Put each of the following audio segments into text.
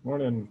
Morning.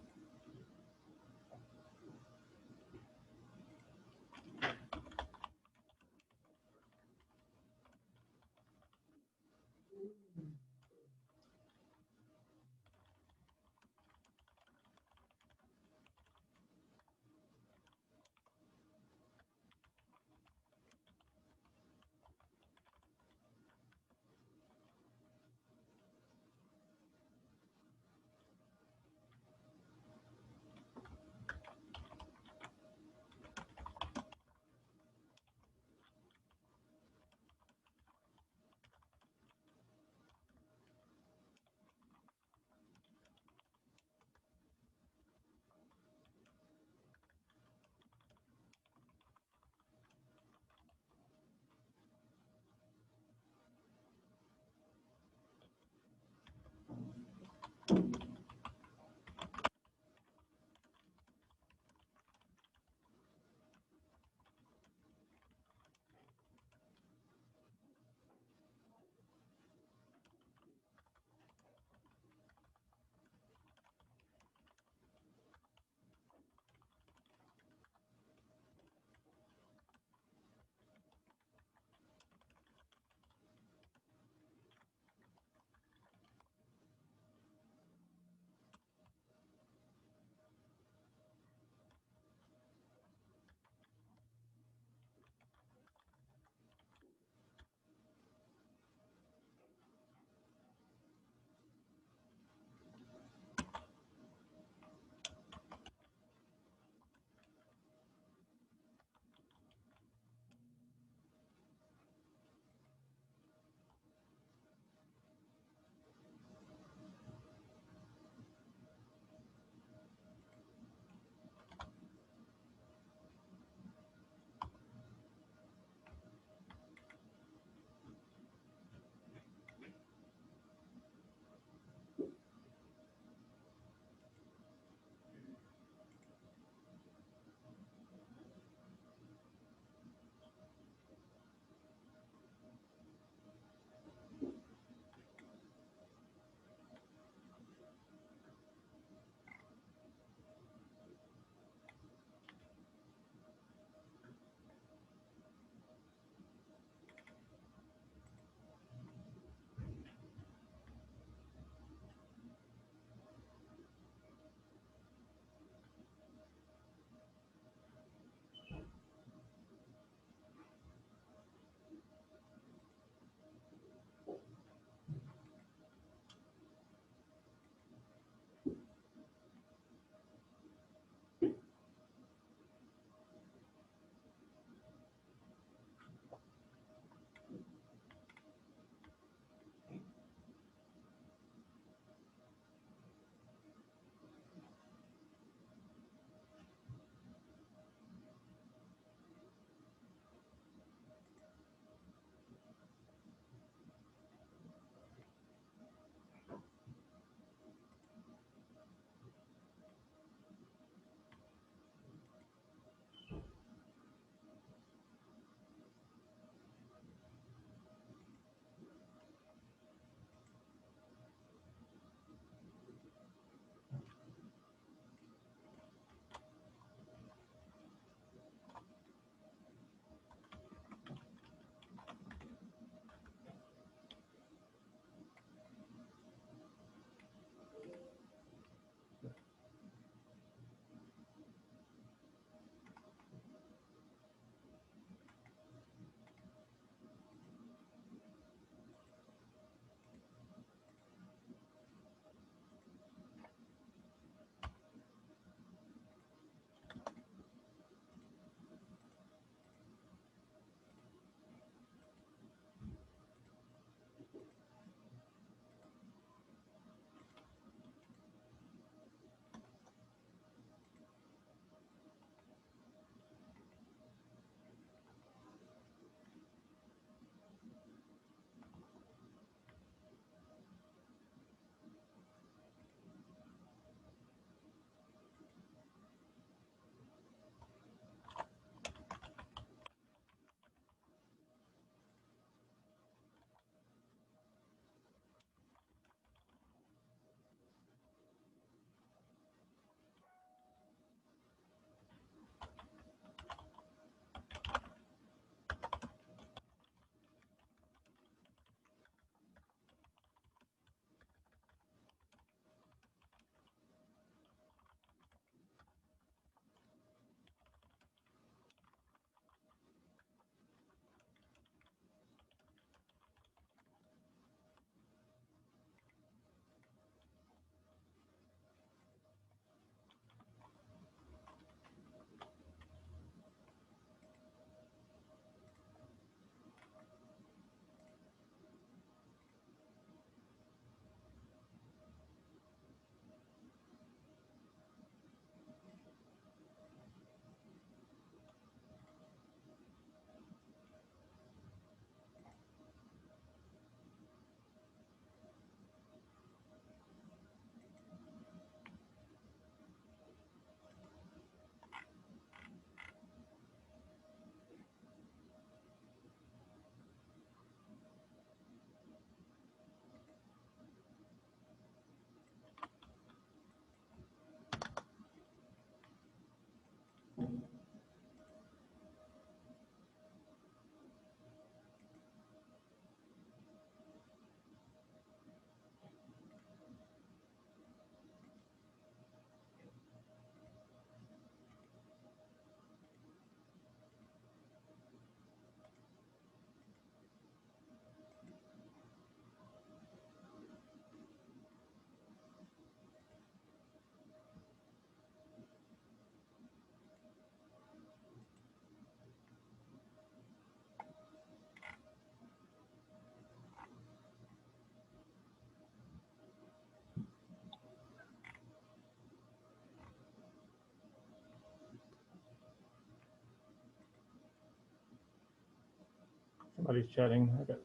Somebody's chatting. I got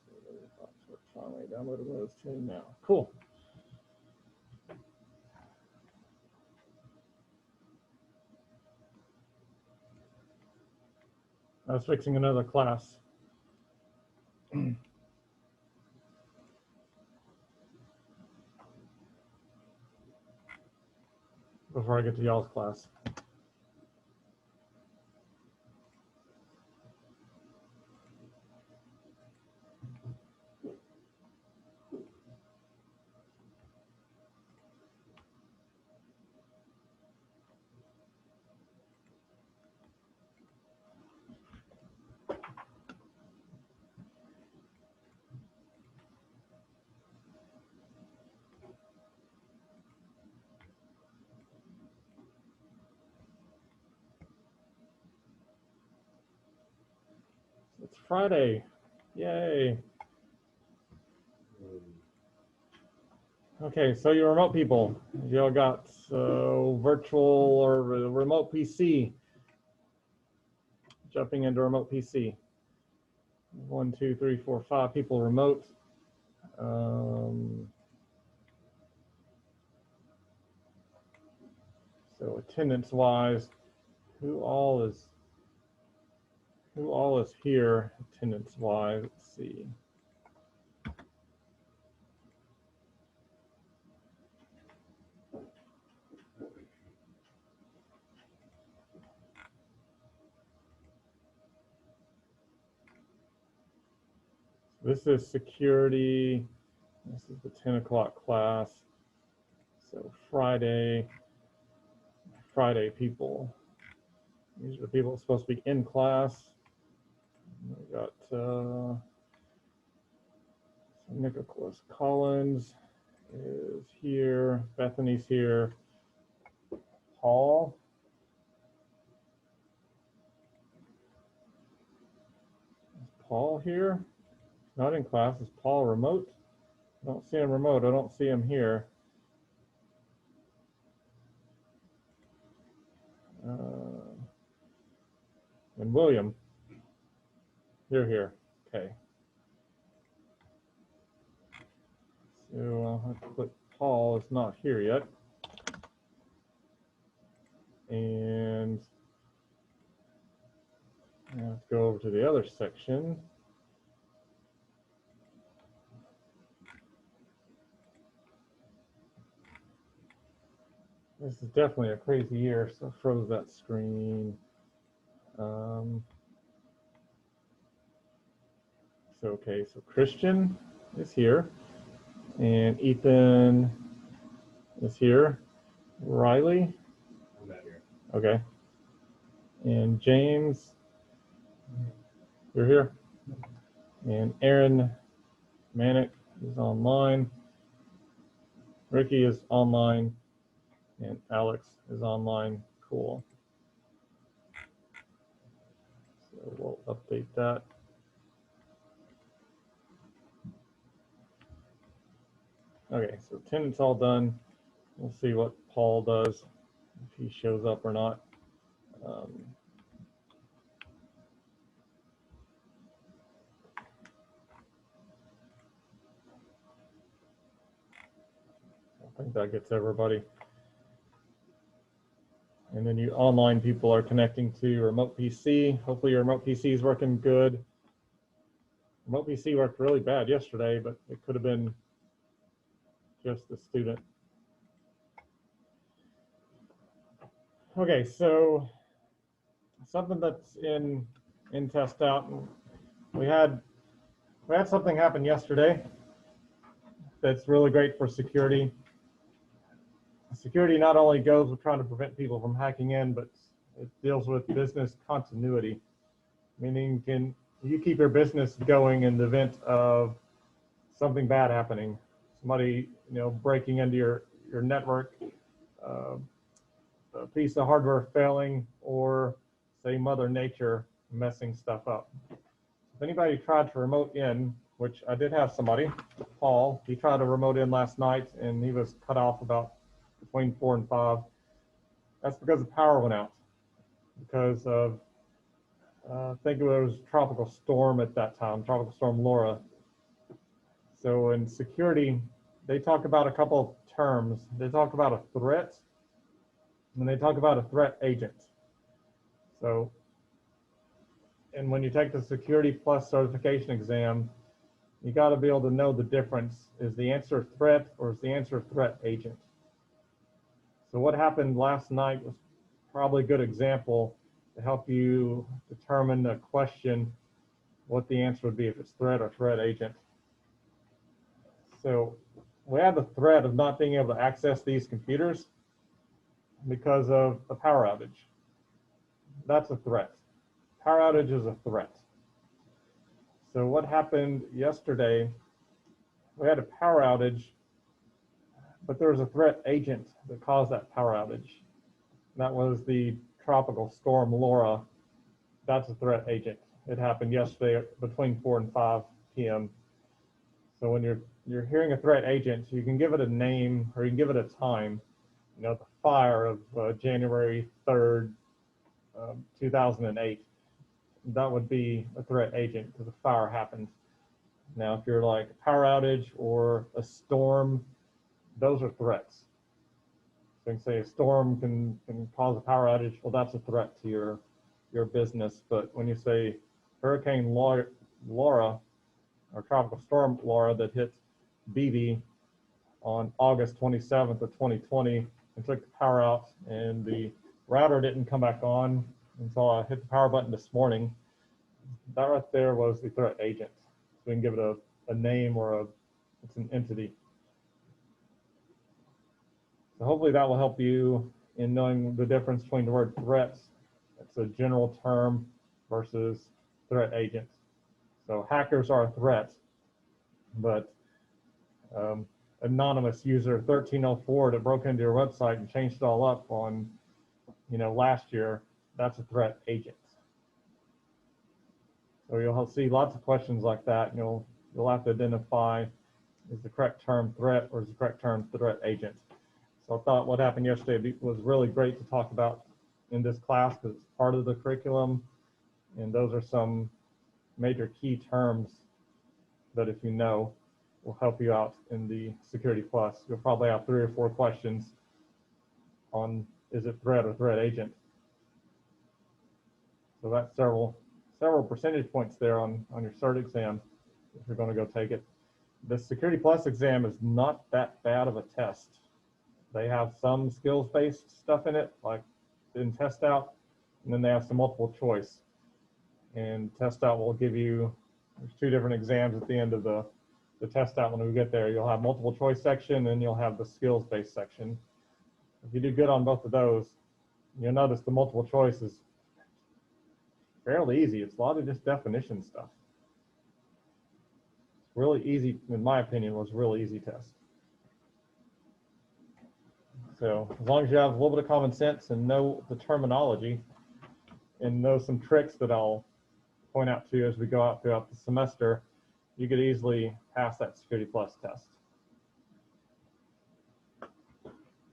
finally downloaded Windows 10 now. Cool. I was fixing another class. Before I get to y'all's class. It's Friday. Yay. Okay, so you remote people, y'all got virtual or remote PC. Jumping into remote PC. 1, 2, 3, 4, 5 people remote. So attendance wise, who all is here attendance wise? Let's see. This is security. This is the 10 o'clock class. So Friday people. These are the people supposed to be in class. We got Nicholas Collins is here. Bethany's here. Paul. Is Paul here? Not in class. Is Paul remote? I don't see him remote. I don't see him here. And William, you're here. Okay. So I'll have to put Paul is not here yet. And I have to go over to the other section. This is definitely a crazy year, so I froze that screen. Okay, so Christian is here, and Ethan is here. Riley? I'm not here. Okay. And James, you're here. And Aaron Manick is online. Ricky is online. And Alex is online. Cool. So we'll update that. Okay, so attendance all done. We'll see what Paul does, if he shows up or not. I think that gets everybody. And then you online people are connecting to your remote PC. Hopefully your remote PC is working good. Remote PC worked really bad yesterday, but it could have been just the student. Okay, so something that's in test out. We had something happen yesterday that's really great for security. Security not only goes with trying to prevent people from hacking in, but it deals with business continuity, meaning can you keep your business going in the event of something bad happening, somebody breaking into your network, a piece of hardware failing, or say Mother Nature messing stuff up. If anybody tried to remote in, which I did have somebody, Paul, he tried to remote in last night and he was cut off about between 4 and 5. That's because the power went out, because of I think it was Tropical Storm at that time, Tropical Storm Laura. So in security, they talk about a couple of terms. They talk about a threat, and they talk about a threat agent. So, and when you take the Security Plus certification exam, you got to be able to know the difference. Is the answer threat or is the answer threat agent? So what happened last night was probably a good example to help you determine the question, what the answer would be if it's threat or threat agent. So we have the threat of not being able to access these computers because of a power outage. That's a threat. Power outage is a threat. So what happened yesterday, we had a power outage, but there was a threat agent that caused that power outage. That was the Tropical Storm Laura. That's a threat agent. It happened yesterday between 4 and 5 p.m. So when you're hearing a threat agent, you can give it a name or you can give it a time. You know, the fire of January 3rd, 2008. That would be a threat agent because a fire happened. Now, if you're like a power outage or a storm, those are threats. So you can say a storm can cause a power outage. Well, that's a threat to your business. But when you say Hurricane Laura or Tropical Storm Laura that hit BV on August 27th of 2020 and took the power out, and the router didn't come back on until I hit the power button this morning, that right there was the threat agent. So we can give it a name or it's an entity. So hopefully that will help you in knowing the difference between the word threats, it's a general term, versus threat agent. So hackers are a threat, but anonymous user 1304 that broke into your website and changed it all up on, last year, that's a threat agent. So you'll see lots of questions like that, and you'll have to identify, is the correct term threat or is the correct term threat agent. So I thought what happened yesterday was really great to talk about in this class because it's part of the curriculum, and those are some major key terms that, if you know, will help you out in the Security Plus. You'll probably have 3 or 4 questions on, is it threat or threat agent? So that's several percentage points there on your CERT exam if you're going to go take it. The Security Plus exam is not that bad of a test. They have some skills-based stuff in it, like in test out, and then they have some multiple choice. And test out will give you, there's 2 different exams at the end of the test out. When we get there, you'll have multiple choice section and you'll have the skills-based section. If you do good on both of those, you'll notice the multiple choice is fairly easy. It's a lot of just definition stuff. It's really easy, in my opinion, was a really easy test. So as long as you have a little bit of common sense and know the terminology and know some tricks that I'll point out to you as we go out throughout the semester, you could easily pass that Security Plus test.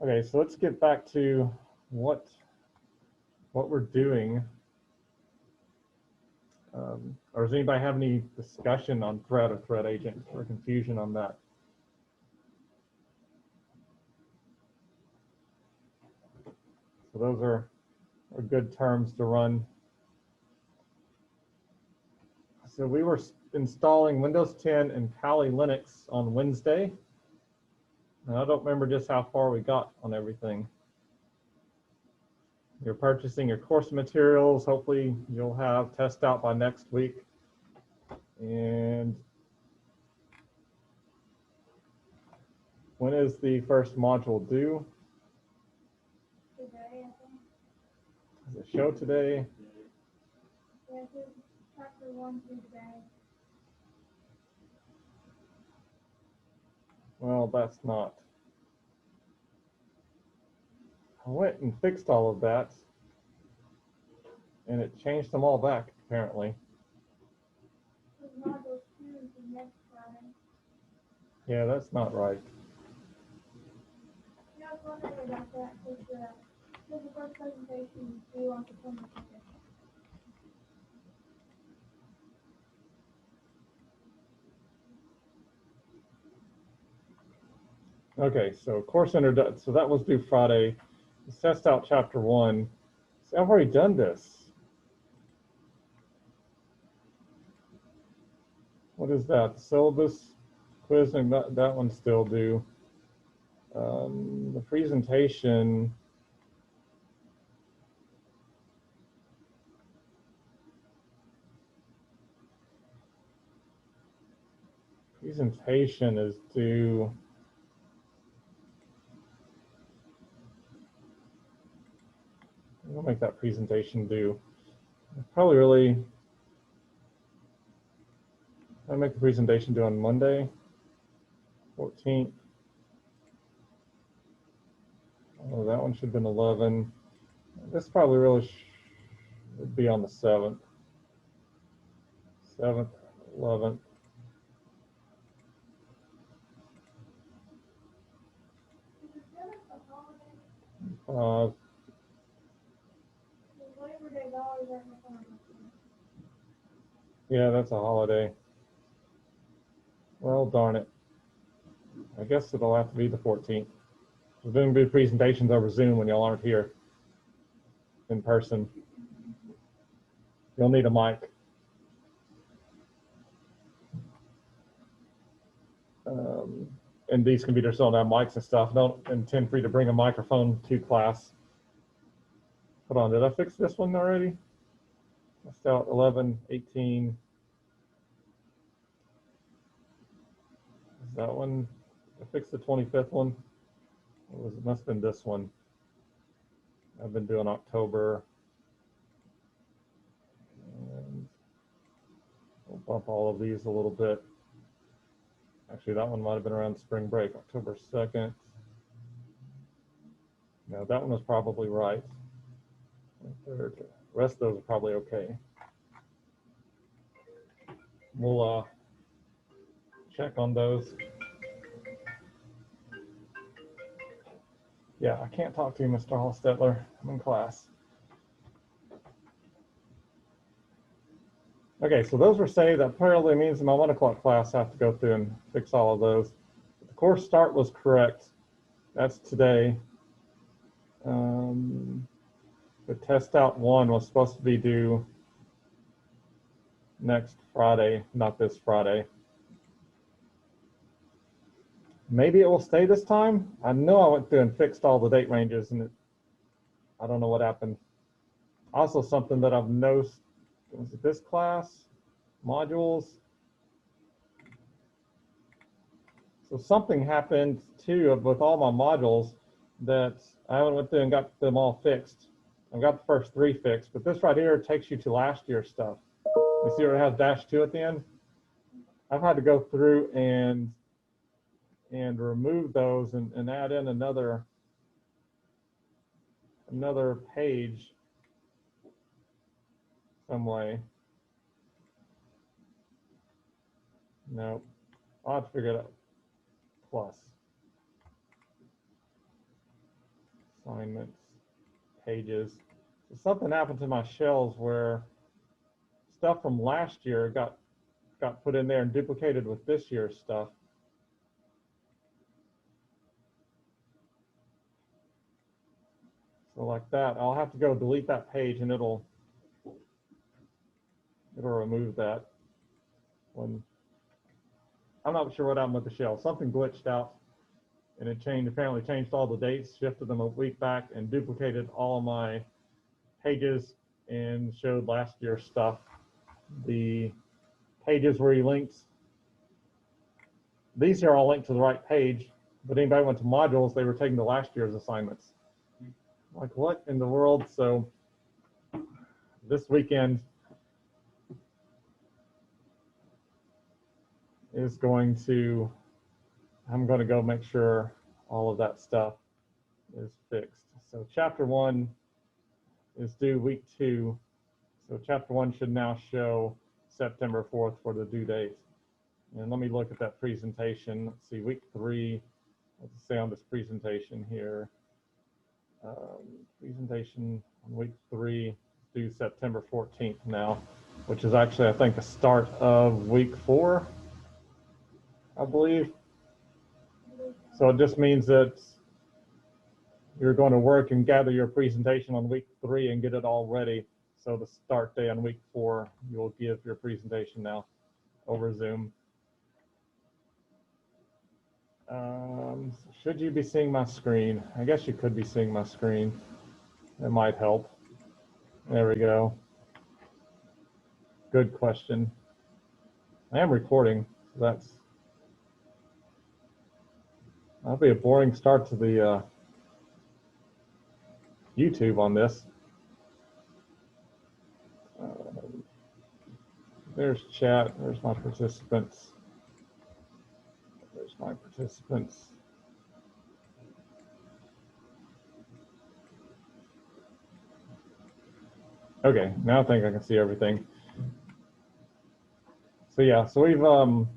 Okay, so let's get back to what we're doing. Or does anybody have any discussion on threat or threat agent or confusion on that? So those are good terms to run. So we were installing Windows 10 and Kali Linux on Wednesday. And I don't remember just how far we got on everything. You're purchasing your course materials. Hopefully you'll have test out by next week. And when is the first module due? Today, I think. Is it show today? Yeah, chapter 1 through today. Well, that's not. I went and fixed all of that, and it changed them all back, apparently. Module 2 is the next Friday. Yeah, that's not right. Yeah, I was wondering about that because the first presentation is due on September 2nd. Okay, so course introduction. So that was due Friday. Let's test out chapter 1. See, I've already done this. What is that? Syllabus quizzing. That one's still due. The presentation. Presentation is due. I'll make that presentation due. Probably really. I make the presentation due on Monday, 14th. Oh, that one should have been 11. This probably really should be on the 7th. 7th, 11th. Is the 7th a holiday? Uh, The Labor Day is always right before my birthday. yeah, that's a holiday. Well, darn it. I guess it'll have to be the 14th. There's going to be presentations over Zoom when y'all aren't here in person. You'll need a mic. And these computers don't have mics and stuff. Don't intend for you to bring a microphone to class. Hold on, did I fix this one already? Let's out 11, 18. Is that one? I fixed the 25th one. It must have been this one. I've been doing October. And we'll bump all of these a little bit. Actually, that one might have been around spring break, October 2nd. No, that one was probably right. The rest of those are probably okay. We'll check on those. Yeah, I can't talk to you, Mr. Hallstetler. I'm in class. Okay, so those were saved. That apparently means in my 1 o'clock class I have to go through and fix all of those. The course start was correct. That's today. The test out 1 was supposed to be due next Friday, not this Friday. Maybe it will stay this time. I know I went through and fixed all the date ranges, and I don't know what happened. Also, something that I've noticed, was it this class? Modules. So something happened too with all my modules that I went through and got them all fixed. I've got the first 3 fixed, but this right here takes you to last year's stuff. You see where it has -2 at the end? I've had to go through and remove those and add in another page some way. No, I'll have to figure it out. Plus assignments, pages. So something happened to my shells where stuff from last year got put in there and duplicated with this year's stuff. So like that, I'll have to go delete that page and it'll remove that. When I'm not sure what happened with the shell. Something glitched out and it apparently changed all the dates, shifted them a week back, and duplicated all of my pages and showed last year's stuff. The pages where you linked, these are all linked to the right page, but anybody went to modules, they were taking the last year's assignments. Like, what in the world? So this weekend is I'm going to go make sure all of that stuff is fixed. So chapter 1 is due week 2. So chapter 1 should now show September 4th for the due date. And let me look at that presentation. Let's see, week 3, let's say on this presentation here. Presentation on week 3 due September 14th now, which is actually, I think, the start of week 4, I believe. So it just means that you're going to work and gather your presentation on week 3 and get it all ready. So the start day on week 4, you'll give your presentation now over Zoom. Should you be seeing my screen? I guess you could be seeing my screen. It might help. There we go. Good question. I am recording. So that'll be a boring start to the YouTube on this. There's chat. There's my participants. There's my participants. Okay, now I think I can see everything. So yeah, so we've you'll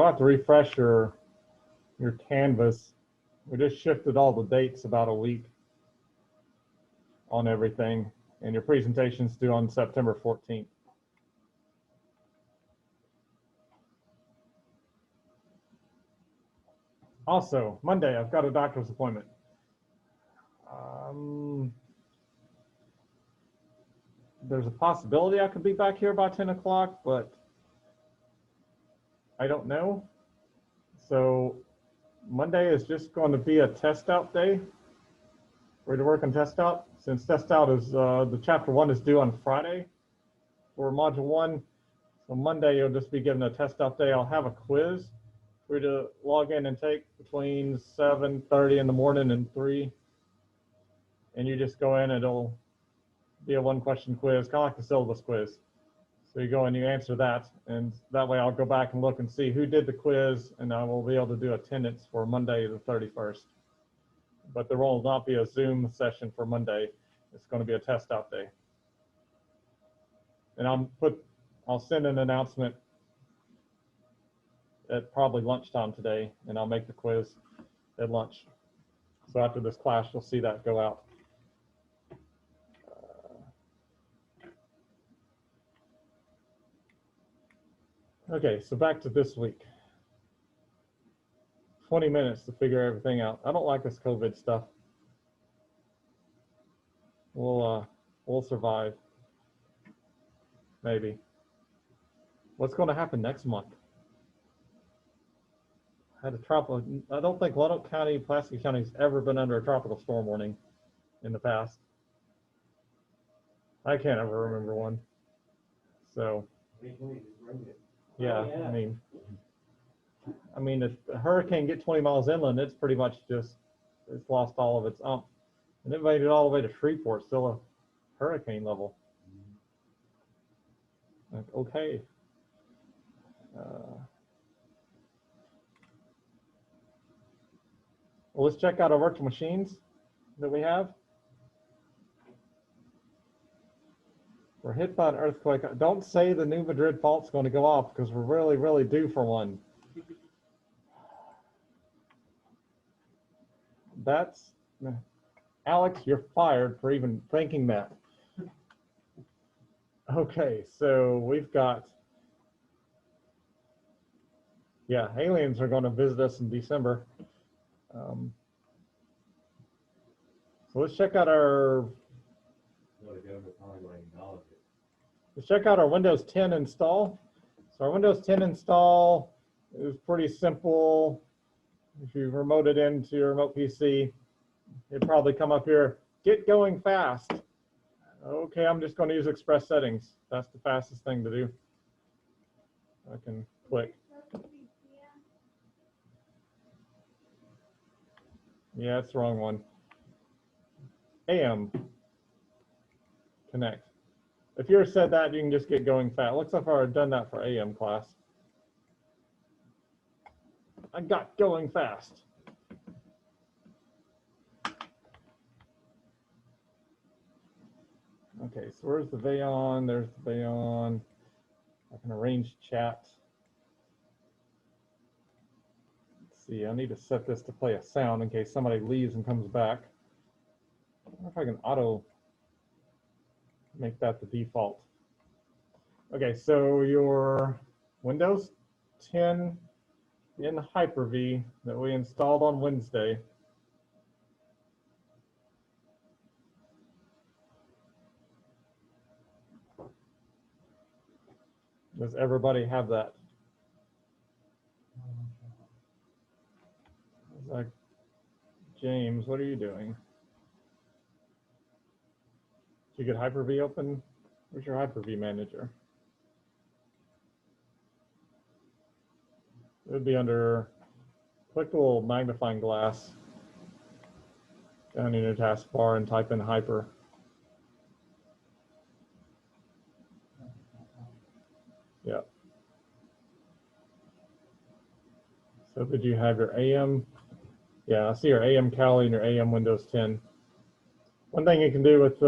have to refresh your canvas. We just shifted all the dates about a week on everything, and your presentation's due on September 14th. Also, Monday, I've got a doctor's appointment. There's a possibility I could be back here by 10 o'clock, but I don't know. So Monday is just going to be a test out day. We're to work on test out. Since test out is, the chapter 1 is due on Friday for module 1. So Monday, you'll just be given a test out day. I'll have a quiz for you to log in and take between 7:30 in the morning and 3. And you just go in, and it'll be a 1-question quiz, kind of like the syllabus quiz. So you go and you answer that, and that way I'll go back and look and see who did the quiz, and I will be able to do attendance for Monday the 31st. But there will not be a Zoom session for Monday. It's going to be a test out day. And I'll send an announcement at probably lunchtime today, and I'll make the quiz at lunch. So after this class, you'll see that go out. Okay, so back to this week. 20 minutes to figure everything out. I don't like this COVID stuff. We'll survive. Maybe. What's going to happen next month? I don't think Lonoke County, Pulaski County has ever been under a tropical storm warning in the past. I can't ever remember one. So, yeah, I mean, if a hurricane gets 20 miles inland, it's pretty much just, it's lost all of its umph. And it made it all the way to Shreveport, still a hurricane level. Like, okay. Well, let's check out our virtual machines that we have. We're hit by an earthquake. Don't say the New Madrid fault's going to go off, because we're really, really due for one. That's, Alex, you're fired for even thinking that. Okay, so we've got, yeah, aliens are going to visit us in December. So let's check out our Windows 10 install. So our Windows 10 install is pretty simple. If you remote it into your remote PC, it'd probably come up here, get going fast. Okay, I'm just going to use express settings. That's the fastest thing to do. I can click. Yeah, it's the wrong one. AM connect. If you said that, you can just get going fast. Looks like I've already done that for AM class. I got going fast. Okay, so where's the Vayon? There's the Vayon. I can arrange chat. Let's see, I need to set this to play a sound in case somebody leaves and comes back. I wonder if I can auto make that the default. Okay, so your Windows 10 in Hyper-V that we installed on Wednesday. Does everybody have that? It's like, James, what are you doing? Did you get Hyper-V open? Where's your Hyper-V manager? It would be under, click the little magnifying glass down in your taskbar and type in Hyper. Yeah. So did you have your AM? Yeah, I see your AM Kali and your AM Windows 10. One thing you can do with,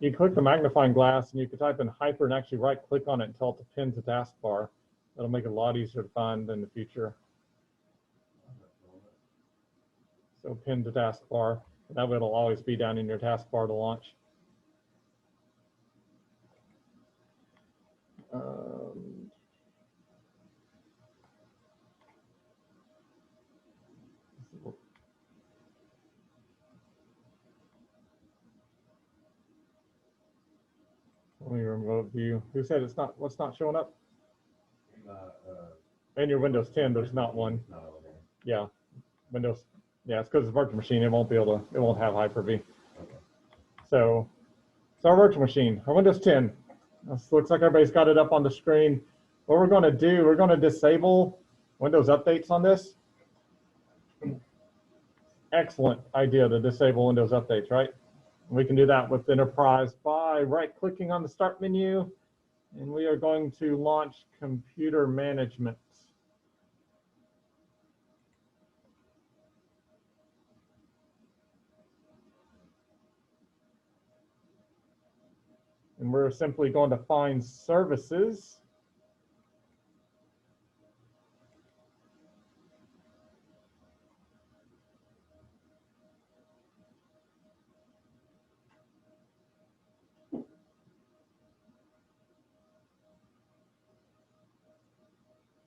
you click the magnifying glass and you can type in Hyper and actually right click on it and tell it to pin to taskbar. That'll make it a lot easier to find in the future. So pin to taskbar, and that way it'll always be down in your taskbar to launch. Let me remote view. Who said it's not? What's not showing up? In your Windows 10, there's not one. Yeah, Windows. Yeah, it's because it's a virtual machine. It won't be able to. It won't have Hyper-V. Okay. So it's our virtual machine, our Windows 10. This looks like everybody's got it up on the screen. What we're going to do, we're going to disable Windows updates on this. Excellent idea to disable Windows updates, right? We can do that with Enterprise by right-clicking on the Start menu, and we are going to launch Computer Management. And we're simply going to find Services.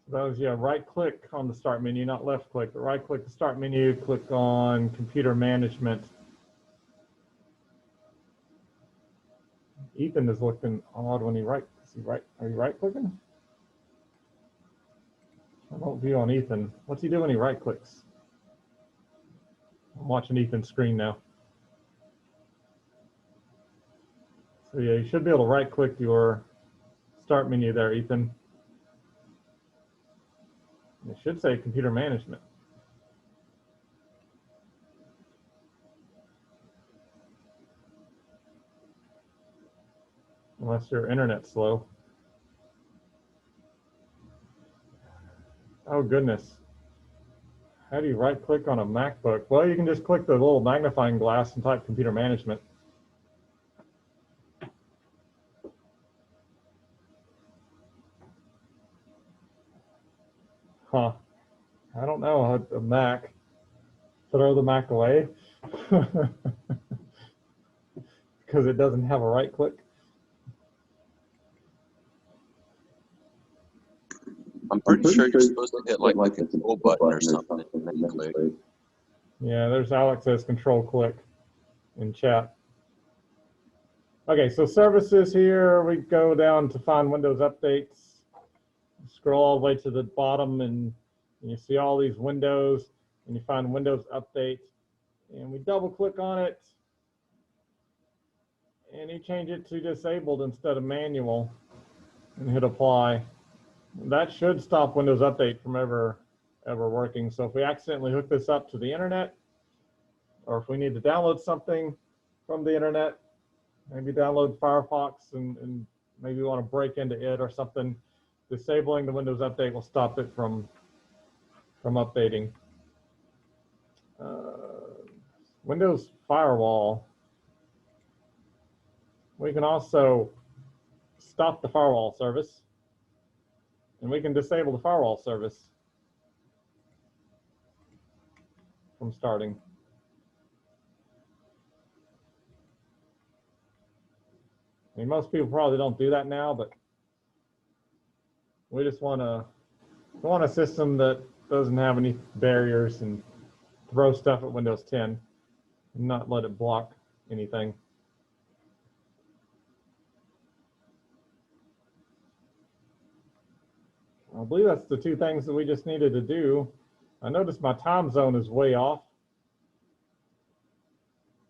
Those, yeah, right click on the Start menu, not left click, but right click the Start menu, click on Computer Management. Ethan is looking odd when he are you right clicking? I don't view on Ethan. What's he do when he right clicks? I'm watching Ethan's screen now. So yeah, you should be able to right click your Start menu there, Ethan. It should say Computer Management. Unless your internet's slow. Oh goodness. How do you right click on a MacBook? Well, you can just click the little magnifying glass and type Computer Management. Huh. I don't know, a Mac. Throw the Mac away because it doesn't have a right click. I'm pretty sure you're supposed to hit like the control button or something and then click. Yeah, there's Alex says control click in chat. Okay, so services here, we go down to find Windows updates. Scroll all the way to the bottom and you see all these windows and you find Windows update and we double click on it and you change it to disabled instead of manual and hit apply. That should stop Windows Update from ever working. So if we accidentally hook this up to the internet, or if we need to download something from the internet, maybe download Firefox and maybe want to break into it or something, disabling the Windows Update will stop it from updating. Windows Firewall. We can also stop the firewall service. And we can disable the firewall service from starting. I mean, most people probably don't do that now, but we just want to I want a system that doesn't have any barriers and throw stuff at Windows 10 and not let it block anything. I believe that's the two things that we just needed to do. I noticed my time zone is way off.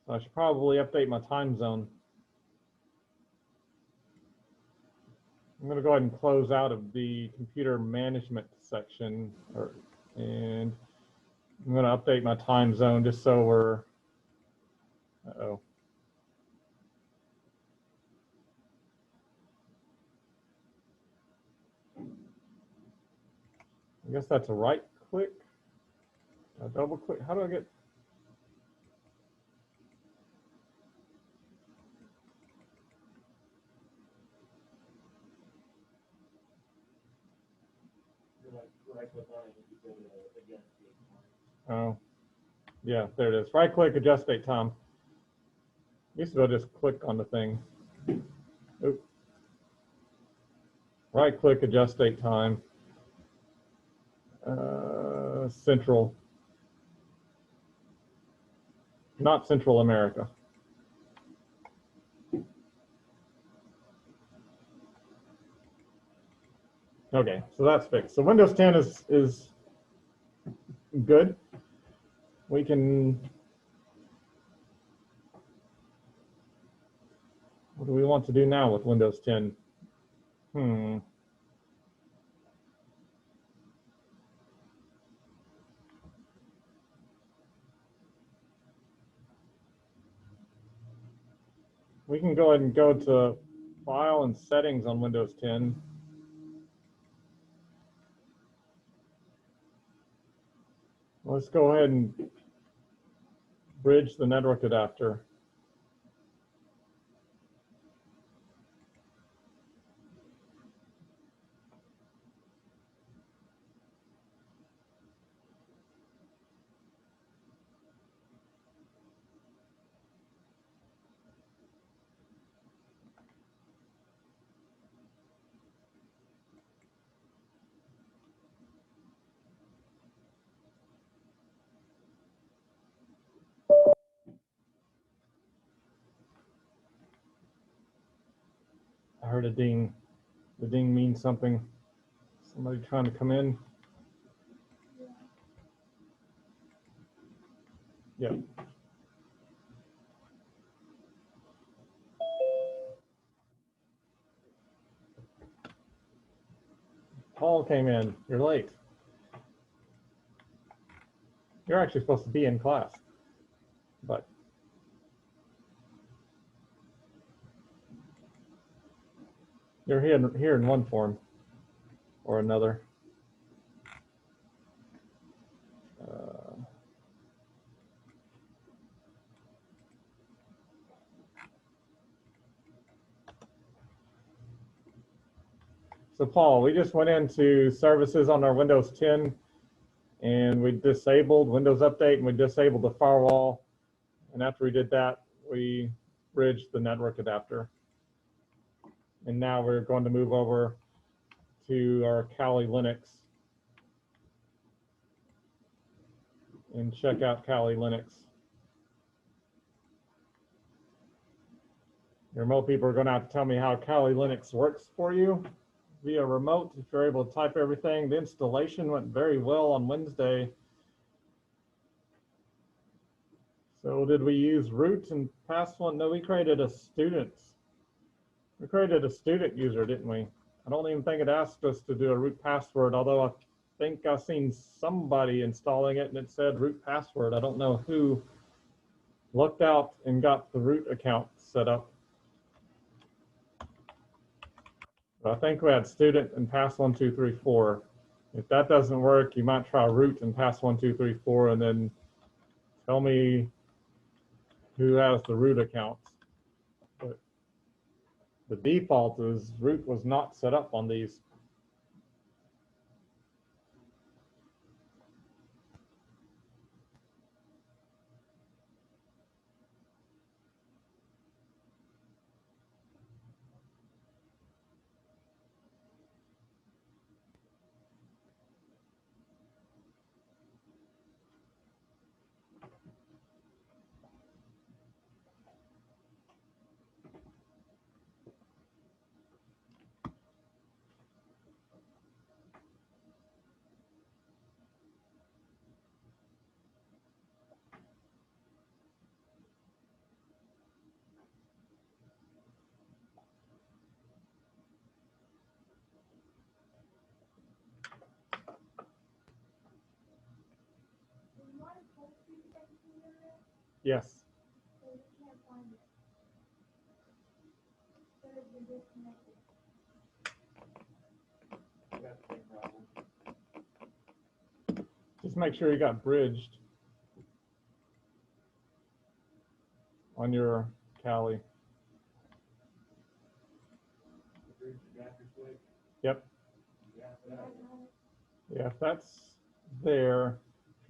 So I should probably update my time zone. I'm going to go ahead and close out of the computer management section, and I'm going to update my time zone just so we're, uh-oh. I guess that's a right click, a double click. How do I get? Oh, yeah, there it is. Right click, adjust date time. Used to go just click on the thing. Oop. Right click, adjust date time. Central. Not Central America. Okay, so that's fixed. So Windows 10 is good. We can, what do we want to do now with Windows 10? We can go ahead and go to File and Settings on Windows 10. Let's go ahead and bridge the network adapter. I heard a ding. The ding means something. Somebody trying to come in. Yeah. Paul came in. You're late. You're actually supposed to be in class, but you're here in one form or another. So Paul, we just went into services on our Windows 10 and we disabled Windows Update and we disabled the firewall. And after we did that, we bridged the network adapter. And now we're going to move over to our Kali Linux and check out Kali Linux. Your remote people are going to have to tell me how Kali Linux works for you via remote. If you're able to type everything, the installation went very well on Wednesday. So did we use root and pass one? No, we created a student. We created a student user, didn't we? I don't even think it asked us to do a root password, although I think I've seen somebody installing it and it said root password. I don't know who looked out and got the root account set up. But I think we had student and pass 1, 2, 3, 4. If that doesn't work, you might try root and pass 1, 2, 3, 4, and then tell me who has the root account. But the default is root was not set up on these. Yes. So you can't find it. So it's been disconnected. Just make sure you got bridged on your Kali. Yep. Yeah, if that's there,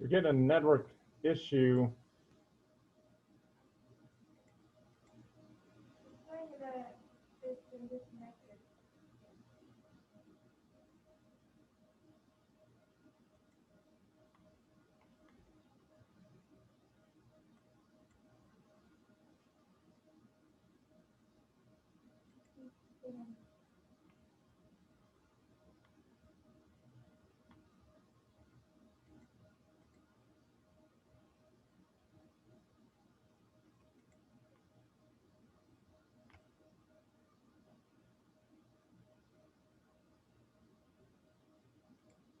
if you're getting a network issue, It's saying that it's been disconnected.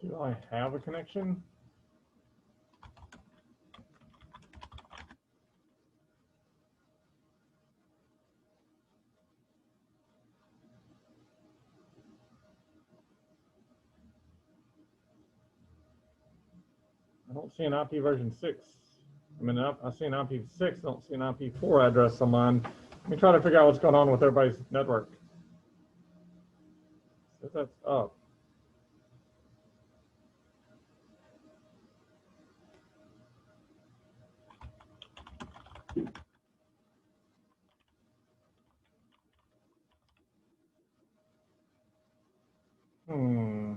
do I have a connection? I don't see an IP version 6. I mean, I see an IP6, I don't see an IP4 address on mine. Let me try to figure out what's going on with everybody's network. So that's up. Hmm.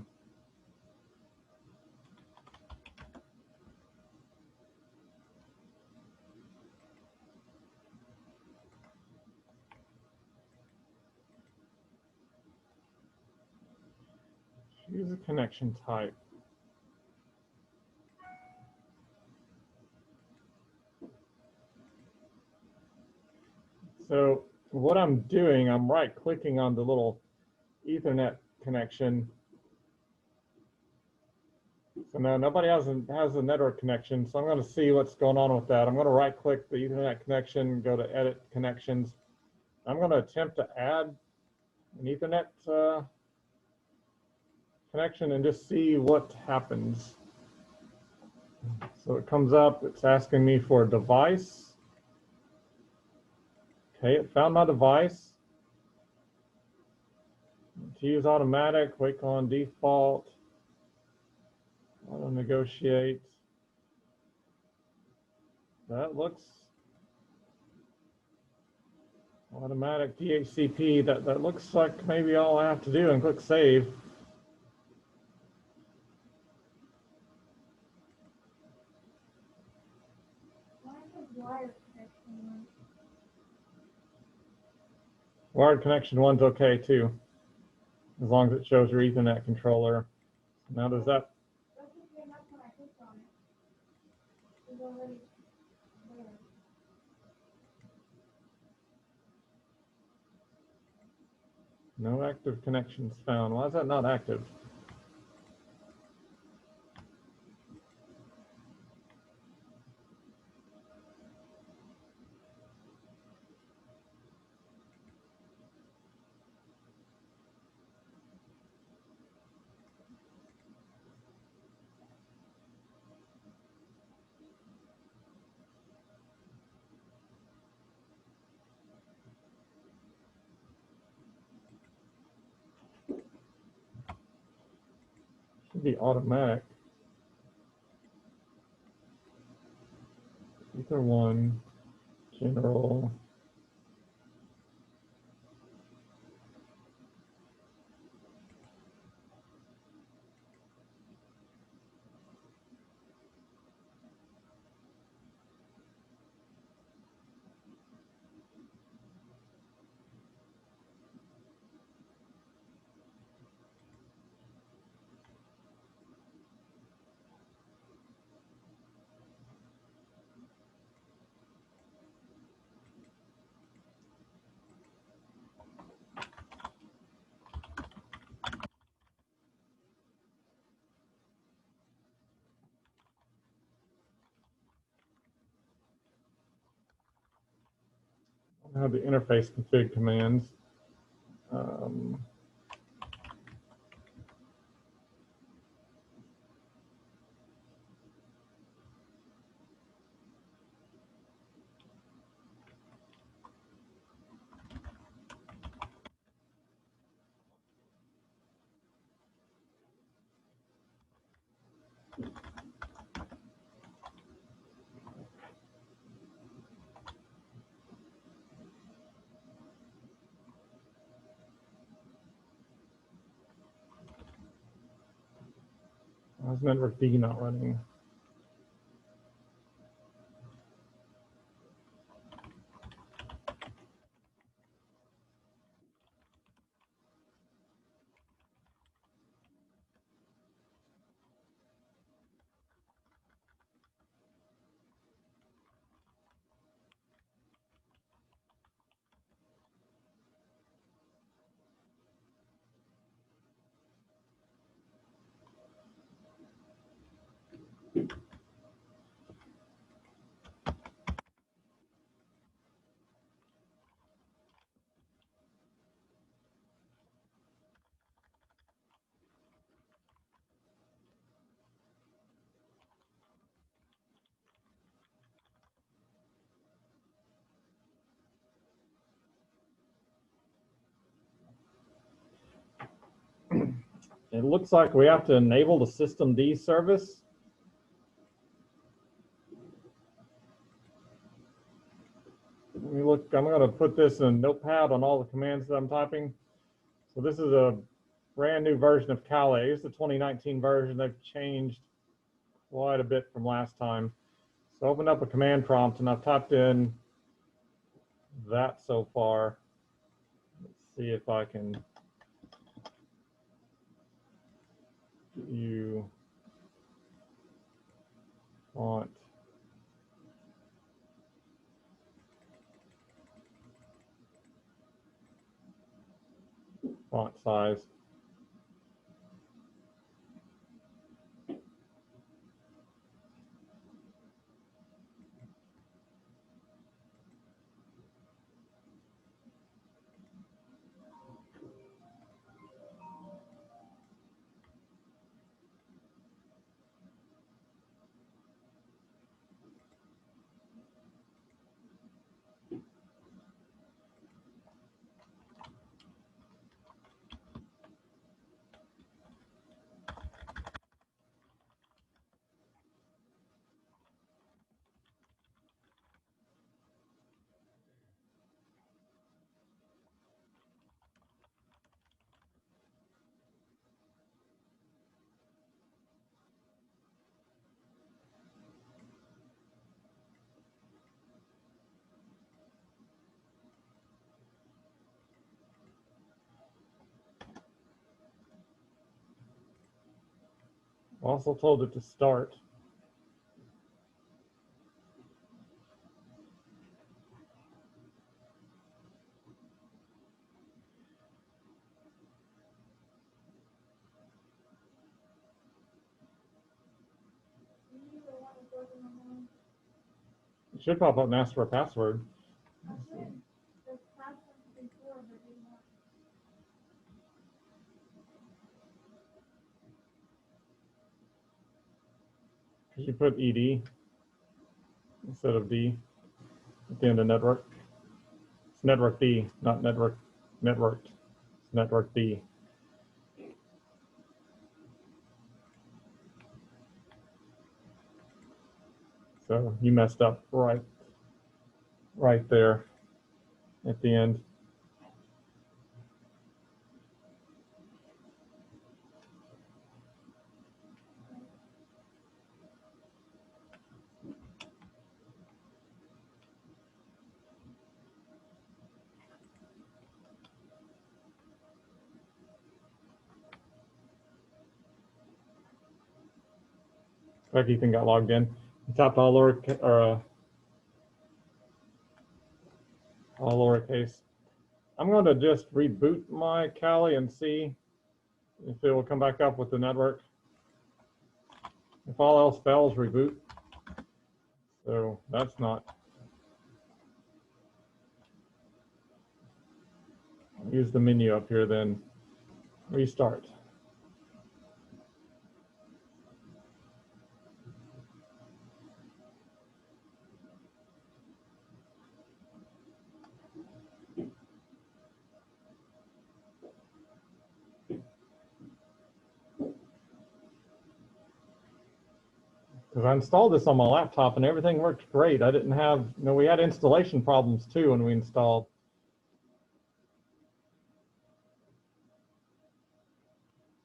Choose a connection type. So what I'm doing, I'm right clicking on the little Ethernet connection. So now nobody has a network connection. So I'm going to see what's going on with that. I'm going to right click the Ethernet connection, go to edit connections. I'm going to attempt to add an Ethernet connection and just see what happens. So it comes up, it's asking me for a device. Okay, it found my device. To use automatic, wake on default. Auto negotiate. That looks automatic DHCP. That looks like maybe all I have to do and click save. Mine says wired connection one. Wired connection one's okay too, as long as it shows your Ethernet controller. Now does that? That's okay, that's when I clicked on it. It's already there. No active connections found. Why is that not active? Should be automatic. Ether one, general. I have the interface config commands. Why is network D not running? It looks like we have to enable the system D service. Let me look. I'm going to put this in a notepad on all the commands that I'm typing. So this is a brand new version of Kali. It's the 2019 version. They've changed quite a bit from last time. So open up a command prompt, and I've typed in that so far. Let's see if I can get you font size. Also told it to start. It should pop up and ask for a password. Because you put ED instead of D at the end of network. It's network D, not networked. It's network D. So you messed up right there at the end. Like Ethan got logged in. You tapped all lowercase. I'm going to just reboot my Kali and see if it will come back up with the network. If all else fails, reboot. So that's not. use the menu up here, then restart. Because I installed this on my laptop and everything worked great. I didn't have, we had installation problems too when we installed.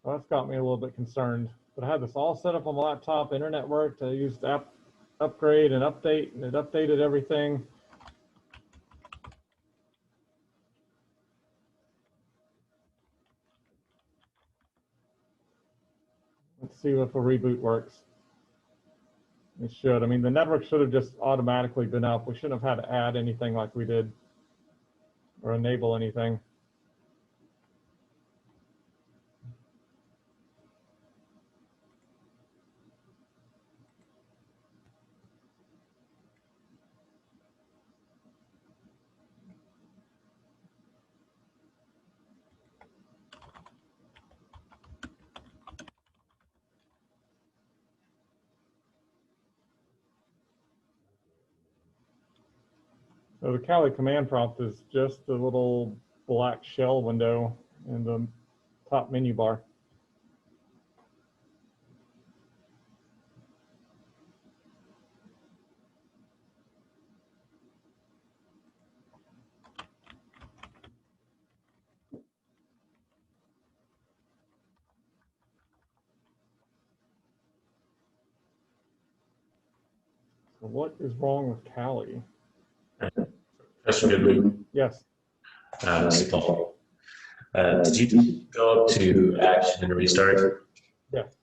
Well, that's got me a little bit concerned. But I had this all set up on my laptop, internet worked, I used app upgrade and update, and it updated everything. Let's see if a reboot works. It should. I mean, the network should have just automatically been up. We shouldn't have had to add anything like we did or enable anything. So the Kali command prompt is just a little black shell window in the top menu bar. So what is wrong with Kali? Question, Goodwin. Yes. This is Paul. Did you go to action and restart? Yes.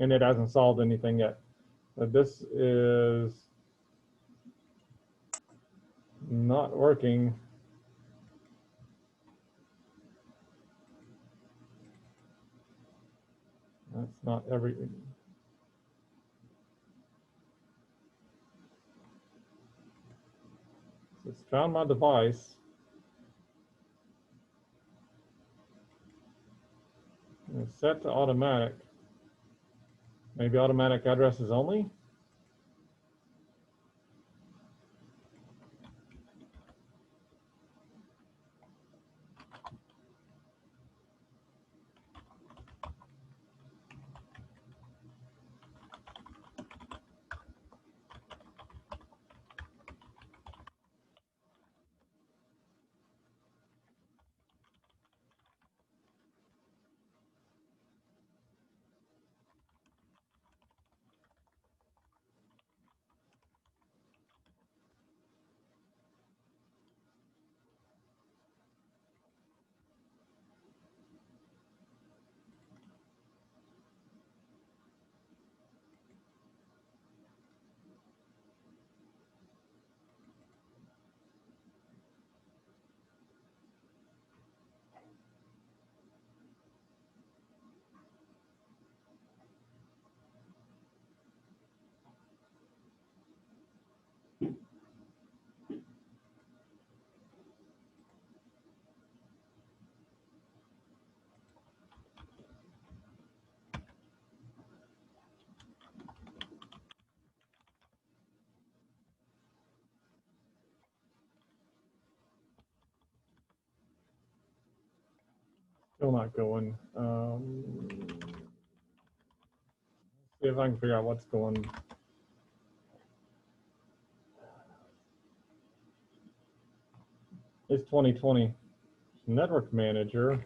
And it hasn't solved anything yet. But this is not working. That's not everything. So it's found my device. And it's set to automatic. Maybe automatic addresses only? Still not going. See if I can figure out what's going. It's 2020. Network manager.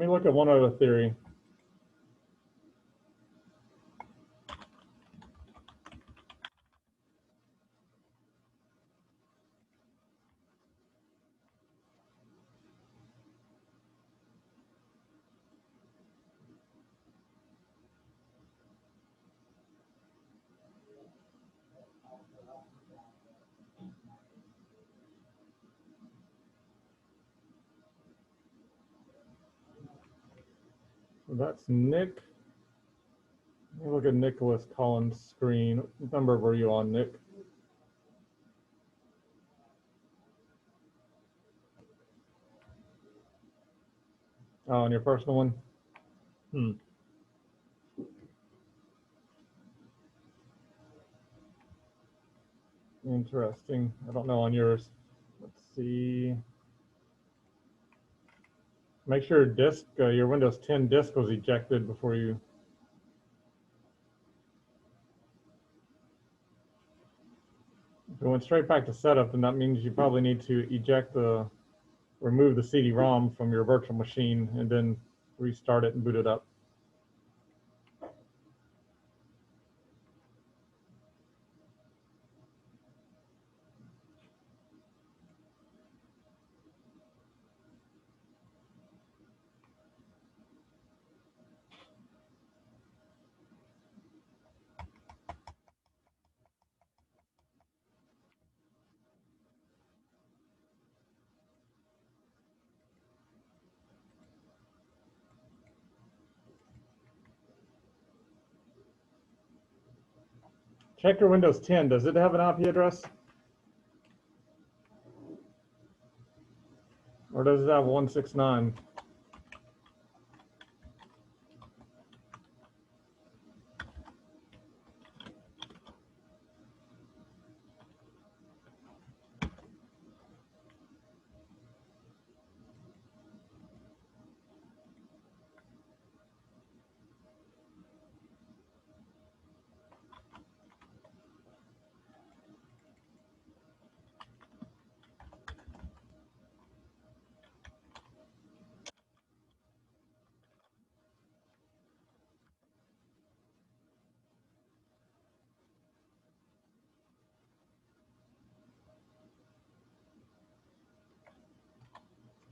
me look at one other theory. So that's Nick. Let me look at Nicholas Collins' screen. What number were you on, Nick? Oh, on your personal one? Interesting. I don't know on yours. Let's see. Make sure disk, your Windows 10 disk was ejected before you. If it went straight back to setup, then that means you probably need to remove the CD-ROM from your virtual machine and then restart it and boot it up. Check your Windows 10. Does it have an IP address? Or does it have 169?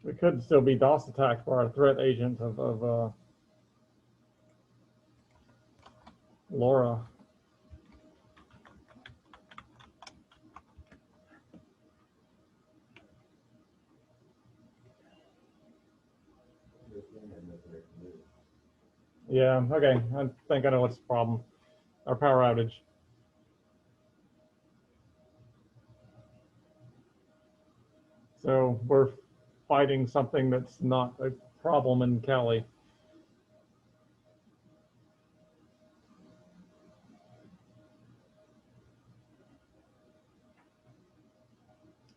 We could still be DOS attacked by our threat agent of Laura. Yeah, okay. I think I know what's the problem. Our power outage. So we're fighting something that's not a problem in Kali.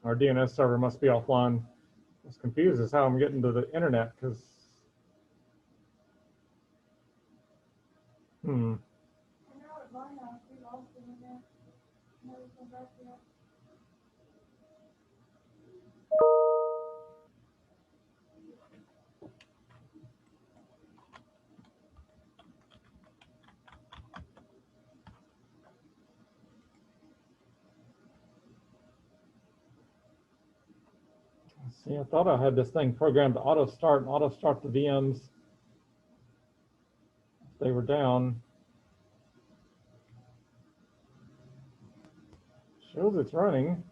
Our DNS server must be offline. I was confused as how I'm getting to the internet because, I know at my house, we lost the internet. Never come back yet. see, I thought I had this thing programmed to auto start and auto start the VMs. They were down. Shows it's running.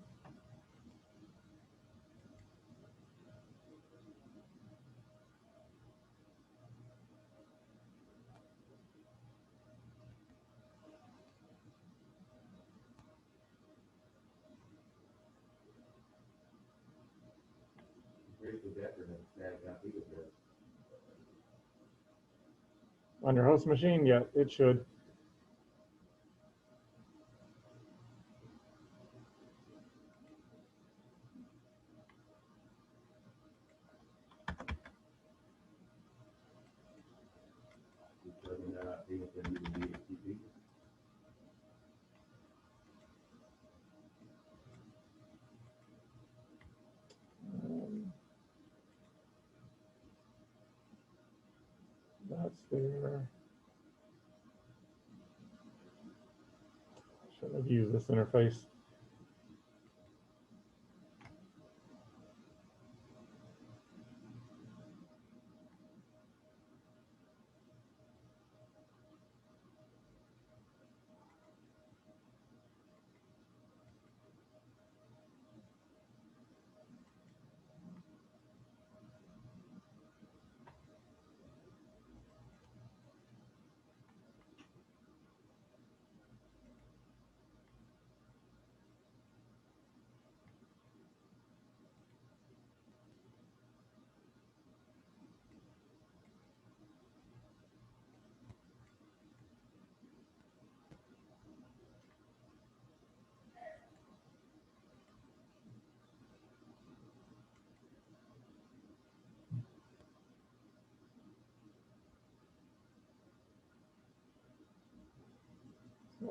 On your host machine, yeah, it should. that's there. Shouldn't have used this interface.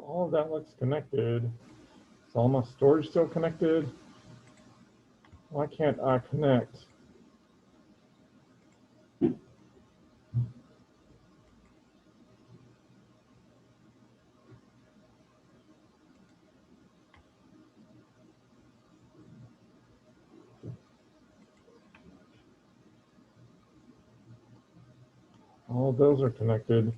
All of that looks connected. Is all my storage still connected? Why can't I connect? All of those are connected.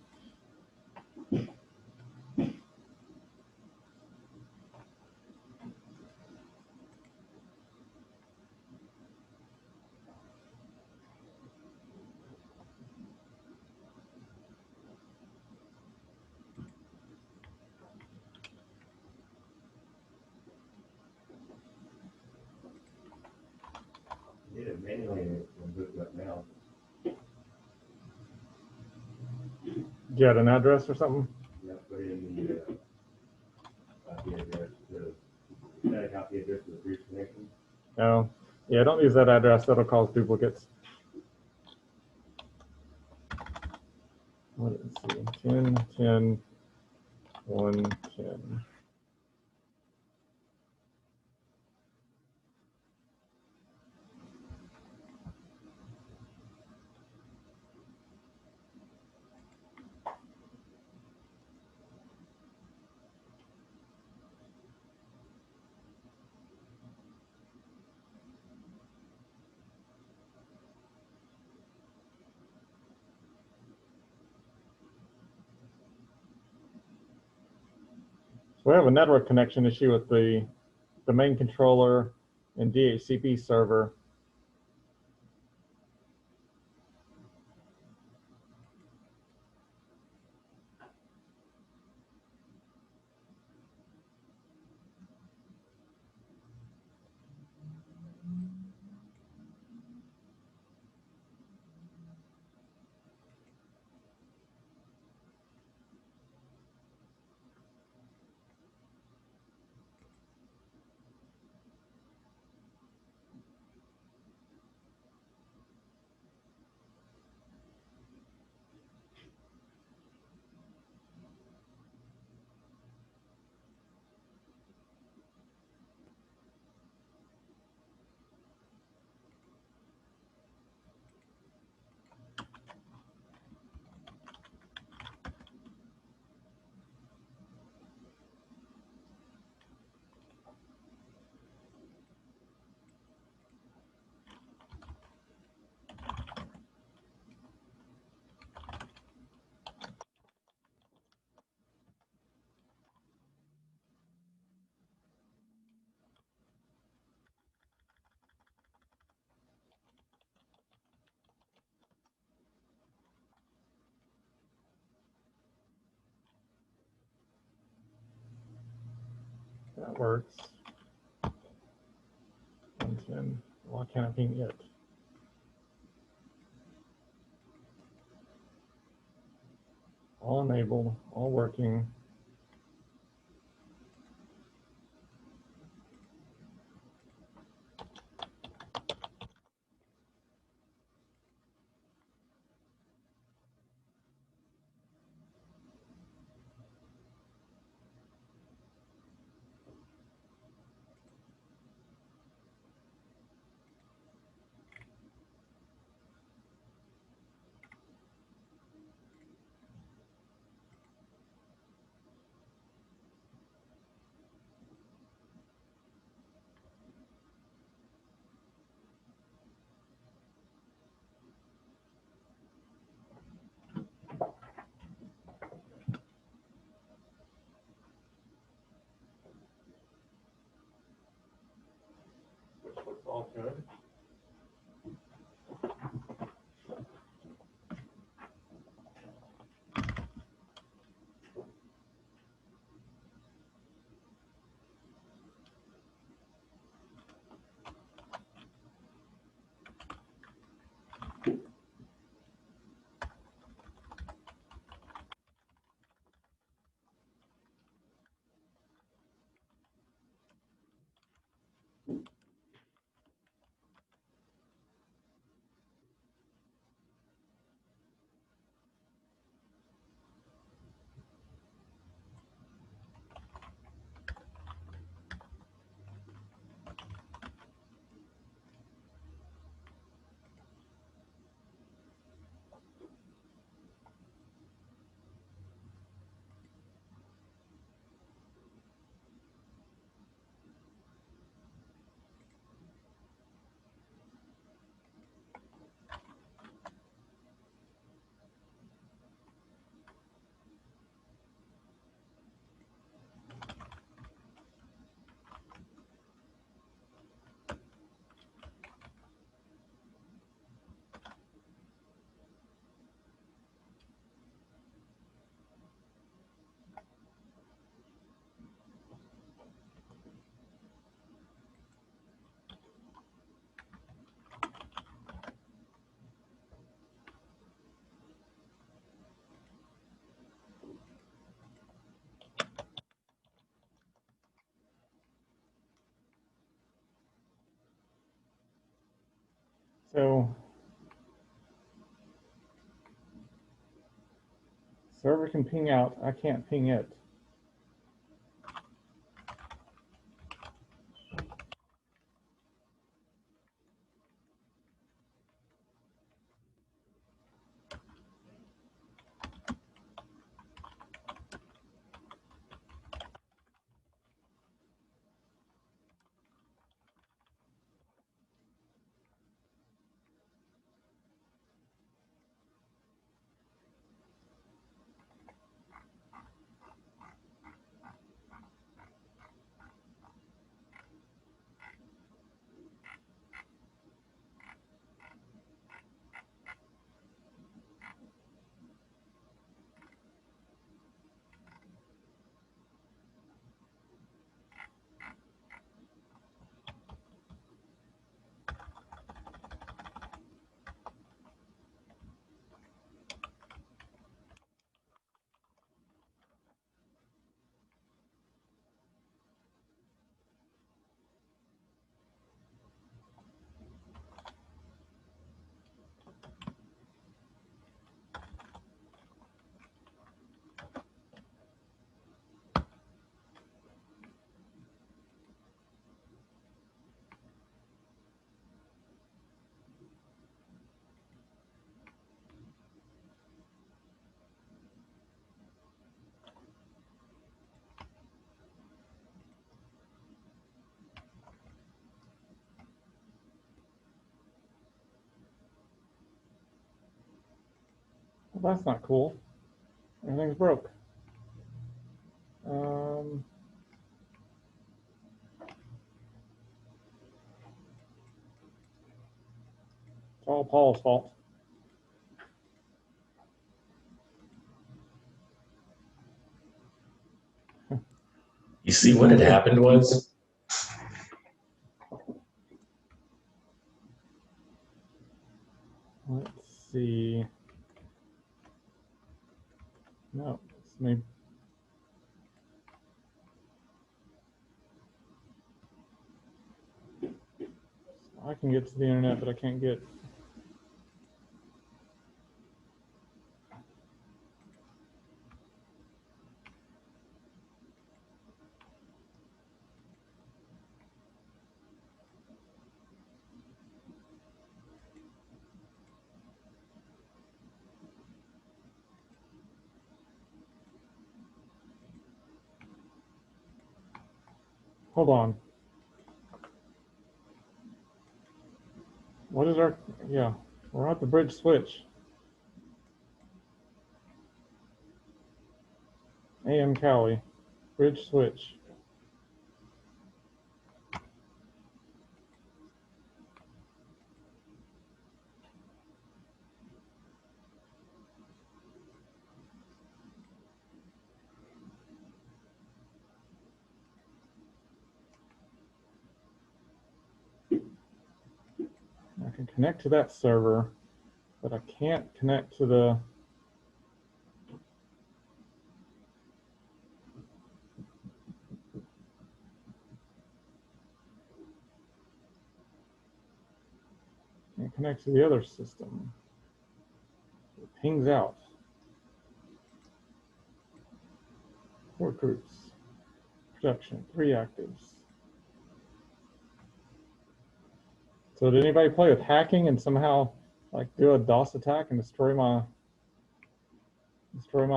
Did it manually and boot up now. Do you have an address or something? Yeah, put in the copy address, the copy address of the previous connection. No. Yeah, don't use that address. That'll cause duplicates. Let's see. 10, 10, 1, 10. So we have a network connection issue with the main controller and DHCP server. That works. 110. Why can't I ping it? All enabled, all working. Looks all good. So server can ping out. I can't ping it. Well, that's not cool. Everything's broke. It's all Paul's fault. You see, what had happened was Let's see. No, it's me. I can get to the internet, but I can't get. Hold on. What is our? Yeah, we're at the bridge switch. AM Kali, bridge switch. connect to that server, but I can't connect to the other system. It pings out. Four groups. Production, 3 actives. So did anybody play with hacking and somehow like do a DOS attack and destroy my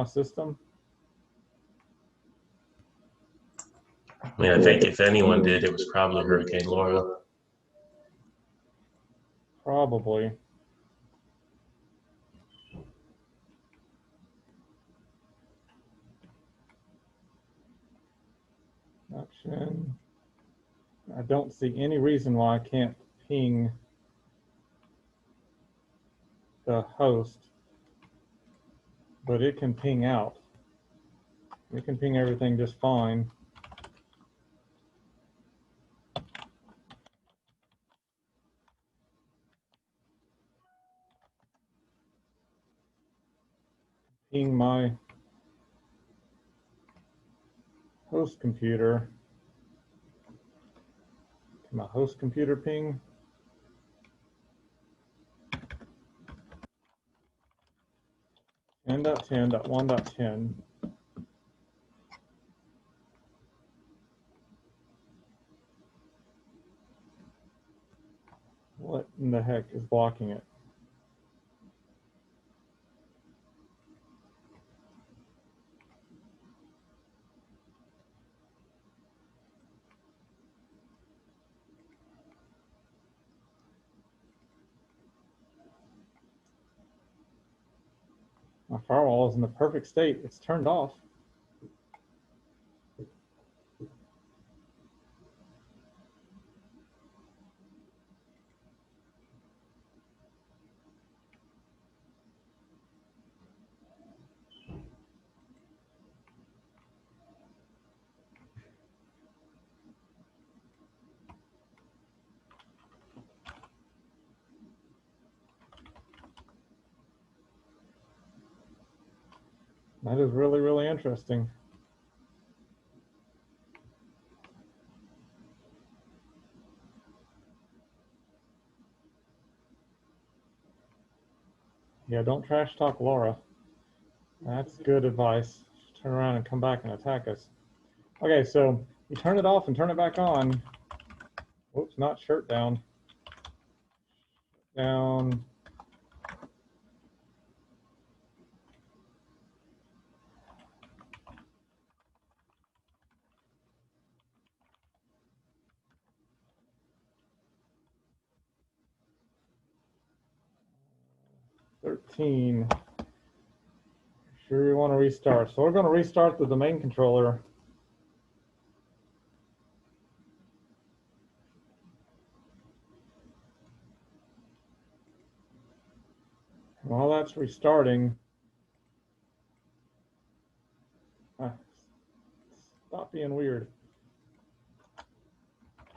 system? I mean, I think if anyone did, it was probably Hurricane Laura. Probably. Option. I don't see any reason why I can't ping the host, but it can ping out. It can ping everything just fine. Ping my host computer. Can my host computer ping? N.10.1.10. What in the heck is blocking it? My firewall is in the perfect state. It's turned off. That is really, really interesting. Yeah, don't trash talk Laura. That's good advice. Turn around and come back and attack us. Okay, so you turn it off and turn it back on. Whoops, not shirt down. Down. $13. Sure you want to restart. So we're going to restart the domain controller. While that's restarting, stop being weird.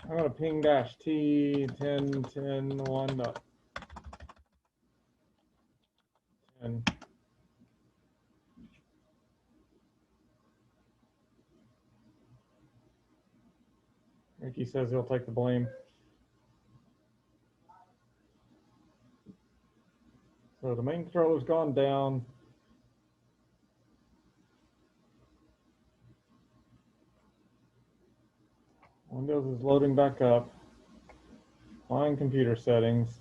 I'm going to ping -t 10.10.1.10. Ricky says he'll take the blame. So the main controller's gone down. Windows is loading back up. Find computer settings.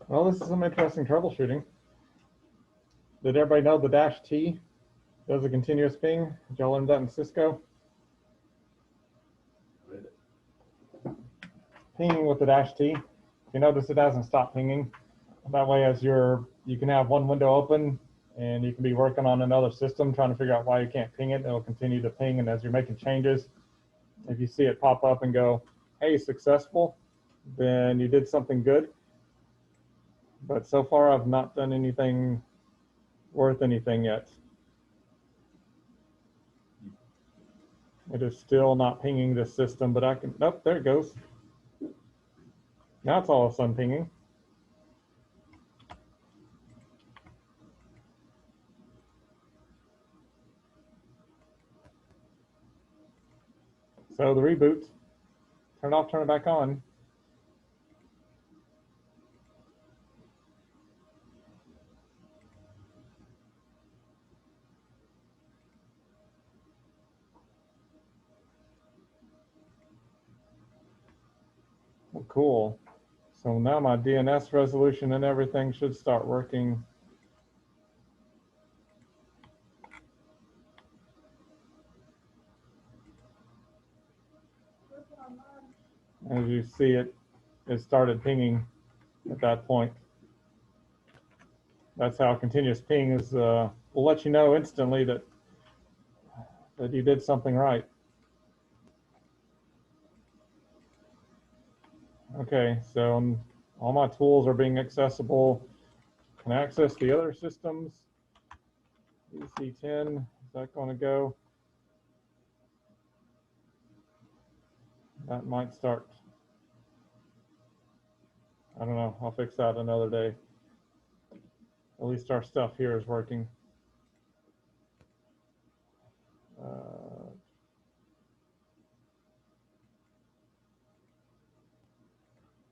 Well, this is some interesting troubleshooting. Did everybody know the -T does a continuous ping? Did y'all learn that in Cisco? Pinging with the -T. If you notice, it hasn't stopped pinging. That way, as you can have one window open and you can be working on another system trying to figure out why you can't ping it. It'll continue to ping, and as you're making changes, if you see it pop up and go, hey, successful, then you did something good. But so far, I've not done anything worth anything yet. It is still not pinging this system, but I can, nope, there it goes. Now it's all of a sudden pinging. So the reboot, turn it off, turn it back on. Well, cool. So now my DNS resolution and everything should start working. As you see it started pinging at that point. That's how continuous ping is, will let you know instantly that you did something right. Okay, so all my tools are being accessible. Can I access the other systems? WC10, is that going to go? That might start. I don't know, I'll fix that another day. At least our stuff here is working.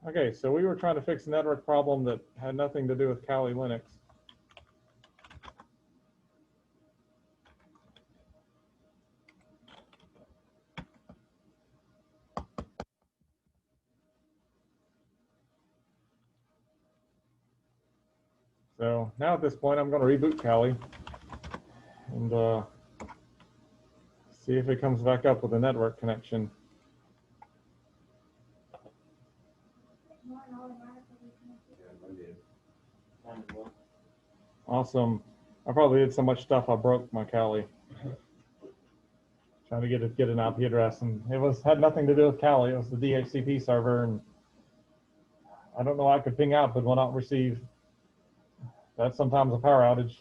Okay, so we were trying to fix a network problem that had nothing to do with Kali Linux. So now at this point, I'm going to reboot Kali and see if it comes back up with a network connection. Awesome. I probably did so much stuff I broke my Kali. Trying to get an IP address, and it had nothing to do with Kali. It was the DHCP server, and I don't know why I could ping out but will not receive. That's sometimes a power outage.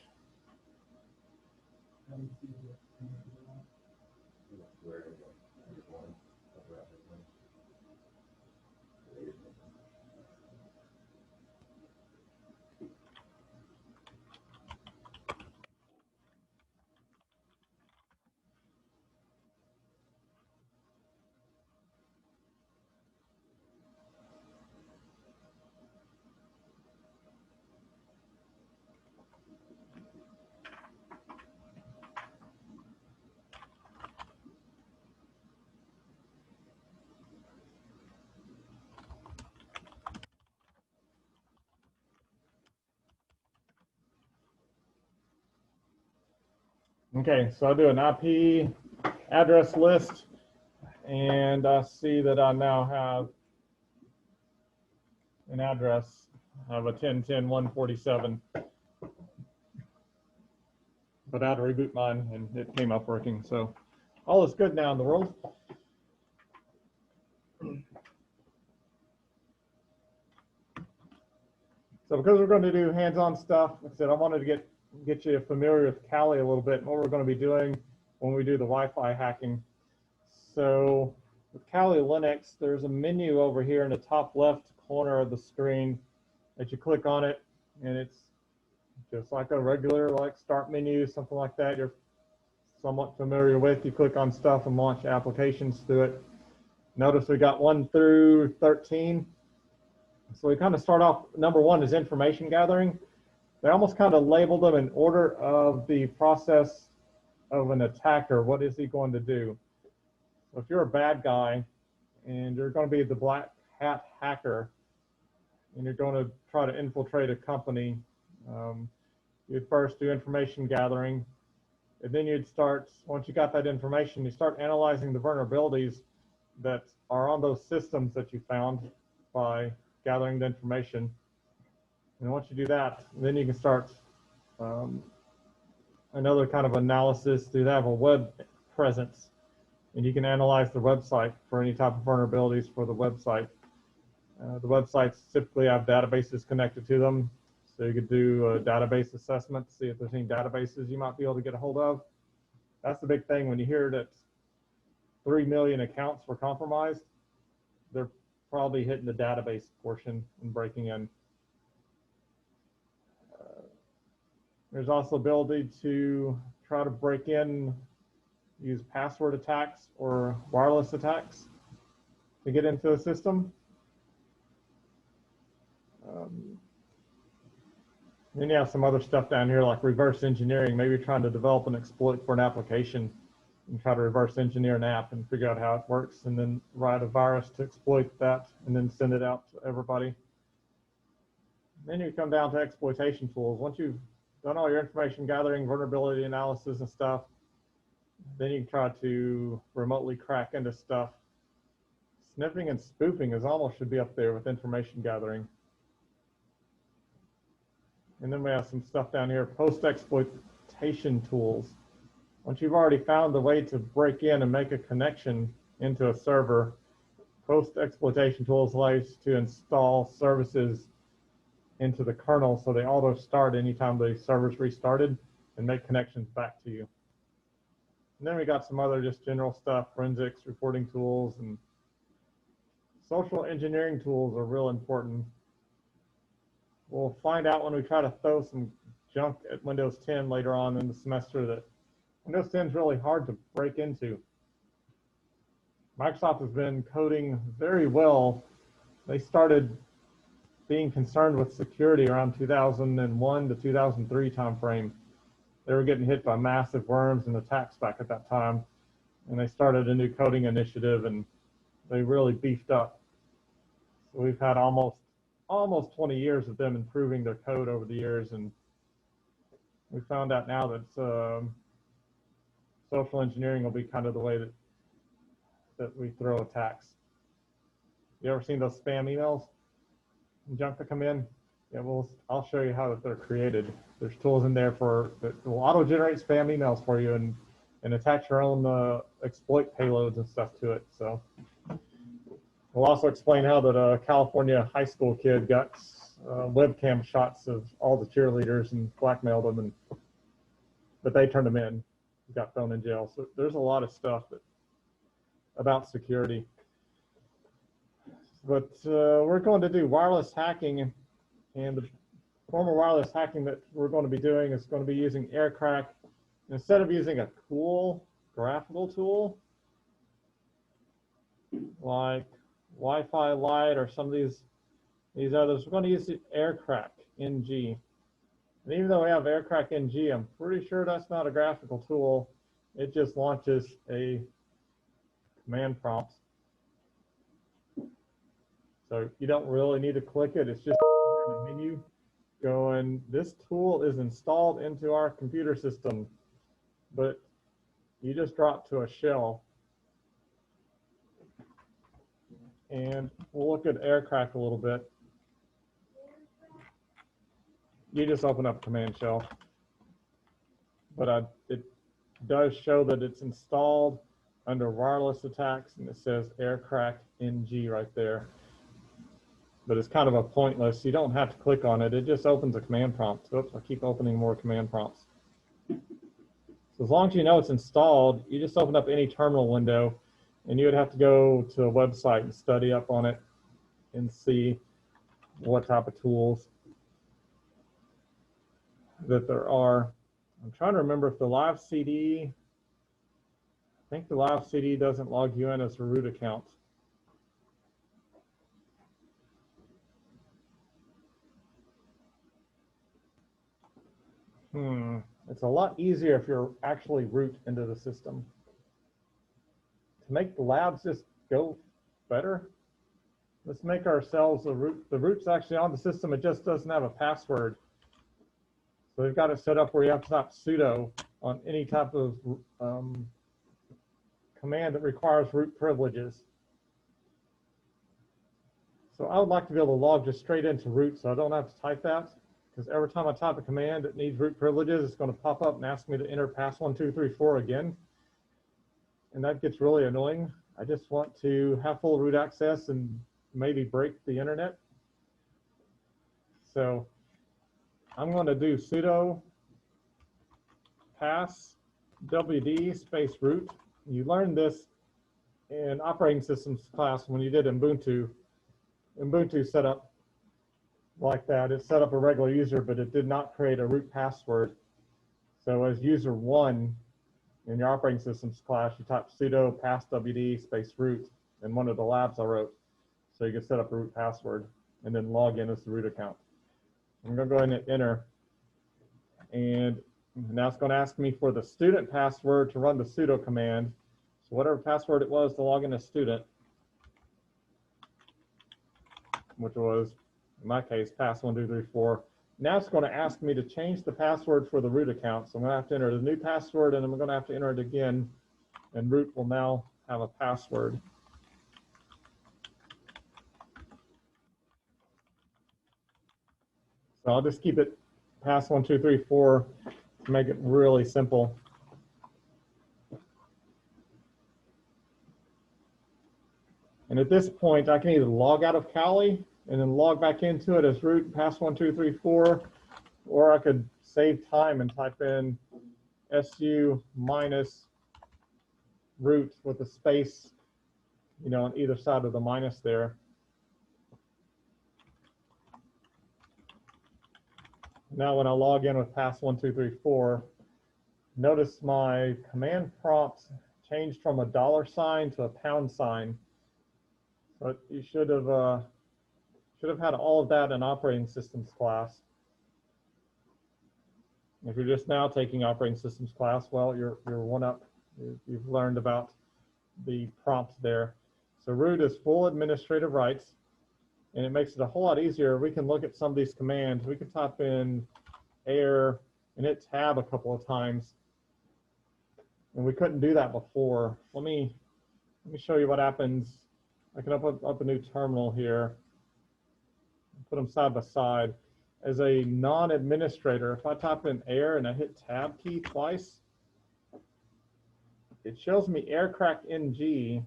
Okay, so I do an IP address list, and I see that I now have an address of a 10.10.147. But I had to reboot mine, and it came up working. So all is good now in the world. So because we're going to do hands-on stuff, like I said, I wanted to get you familiar with Kali a little bit and what we're going to be doing when we do the Wi-Fi hacking. So with Kali Linux, there's a menu over here in the top left corner of the screen that you click on it, and it's just like a regular start menu, something like that you're somewhat familiar with. You click on stuff and launch applications through it. Notice we got 1 through 13. So we kind of start off, number 1 is information gathering. They almost kind of labeled them in order of the process of an attacker. What is he going to do? So if you're a bad guy and you're going to be the black hat hacker and you're going to try to infiltrate a company, you'd first do information gathering, and then you'd start, once you got that information, you start analyzing the vulnerabilities that are on those systems that you found by gathering the information. And once you do that, then you can start another kind of analysis. Do they have a web presence? And you can analyze the website for any type of vulnerabilities for the website. The websites typically have databases connected to them. So you could do a database assessment, see if there's any databases you might be able to get a hold of. That's the big thing when you hear that 3 million accounts were compromised. They're probably hitting the database portion and breaking in. There's also ability to try to break in, use password attacks or wireless attacks to get into a system. Then you have some other stuff down here like reverse engineering, maybe trying to develop an exploit for an application and try to reverse engineer an app and figure out how it works and then write a virus to exploit that and then send it out to everybody. Then you come down to exploitation tools. Once you've done all your information gathering, vulnerability analysis and stuff, then you can try to remotely crack into stuff. Sniffing and spoofing almost should be up there with information gathering. And then we have some stuff down here, post-exploitation tools. Once you've already found the way to break in and make a connection into a server, post-exploitation tools allows to install services into the kernel so they auto start anytime the server's restarted and make connections back to you. And then we got some other just general stuff, forensics, reporting tools, and social engineering tools are real important. We'll find out when we try to throw some junk at Windows 10 later on in the semester that Windows 10 is really hard to break into. Microsoft has been coding very well. They started being concerned with security around 2001 to 2003 timeframe. They were getting hit by massive worms and attacks back at that time. And they started a new coding initiative and they really beefed up. So we've had almost 20 years of them improving their code over the years, and we found out now that social engineering will be kind of the way that we throw attacks. You ever seen those spam emails and junk that come in? Yeah, well, I'll show you how that they're created. There's tools in there that will auto-generate spam emails for you and attach your own exploit payloads and stuff to it. So we'll also explain how that a California high school kid got webcam shots of all the cheerleaders and blackmailed them, but they turned them in, got thrown in jail. So there's a lot of stuff about security. But we're going to do wireless hacking, and the form of wireless hacking that we're going to be doing is going to be using AirCrack. Instead of using a cool graphical tool like Wi-Fi Lite or some of these others, we're going to use the AirCrack NG. And even though we have AirCrack NG, I'm pretty sure that's not a graphical tool. It just launches a command prompt. So you don't really need to click it. It's just in the menu going, this tool is installed into our computer system, but you just drop to a shell. And we'll look at AirCrack a little bit. You just open up command shell, but it does show that it's installed under wireless attacks, and it says AirCrack NG right there. But it's kind of a pointless. You don't have to click on it. It just opens a command prompt. Oops, I keep opening more command prompts. So as long as you know it's installed, you just open up any terminal window, and you would have to go to a website and study up on it and see what type of tools that there are. I'm trying to remember if the live CD, I think the live CD doesn't log you in as a root account. It's a lot easier if you're actually root into the system. To make the labs just go better, let's make ourselves a root. The root's actually on the system, it just doesn't have a password. So we've got it set up where you have to type sudo on any type of command that requires root privileges. So So I would like to be able to log just straight into root so I don't have to type that, because every time I type a command that needs root privileges, it's going to pop up and ask me to enter pass12344 again. And that gets really annoying. I just want to have full root access and maybe break the internet. So I'm going to do sudo pass wd space root. You learned this in operating systems class when you did Ubuntu. Ubuntu set up like that. It set up a regular user, but it did not create a root password. So as user 1 in your operating systems class, you type sudo pass wd space root in one of the labs I wrote. So you can set up a root password and then log in as the root account. I'm going to go ahead and enter. And now it's going to ask me for the student password to run the sudo command. So whatever password it was to log in as student, which was, in my case, pass1234. Now it's going to ask me to change the password for the root account. So I'm going to have to enter the new password, and I'm going to have to enter it again. And root will now have a password. So I'll just keep it pass1234 to make it really simple. And at this point, I can either log out of Kali and then log back into it as root pass1234, or I could save time and type in su minus root with a space, you know, on either side of the minus there. Now when I log in with pass1234, notice my command prompt changed from a $sign to a £sign. But you should have had all of that in operating systems class. If you're just now taking operating systems class, well, you're one up. You've learned about the prompts there. So root is full administrative rights, and it makes it a whole lot easier. We can look at some of these commands. We can type in air and hit tab a couple of times, and we couldn't do that before. Let me show you what happens. I can open up a new terminal here, put them side by side. As a non-administrator, if I type in air and I hit tab key twice, it shows me aircrack ng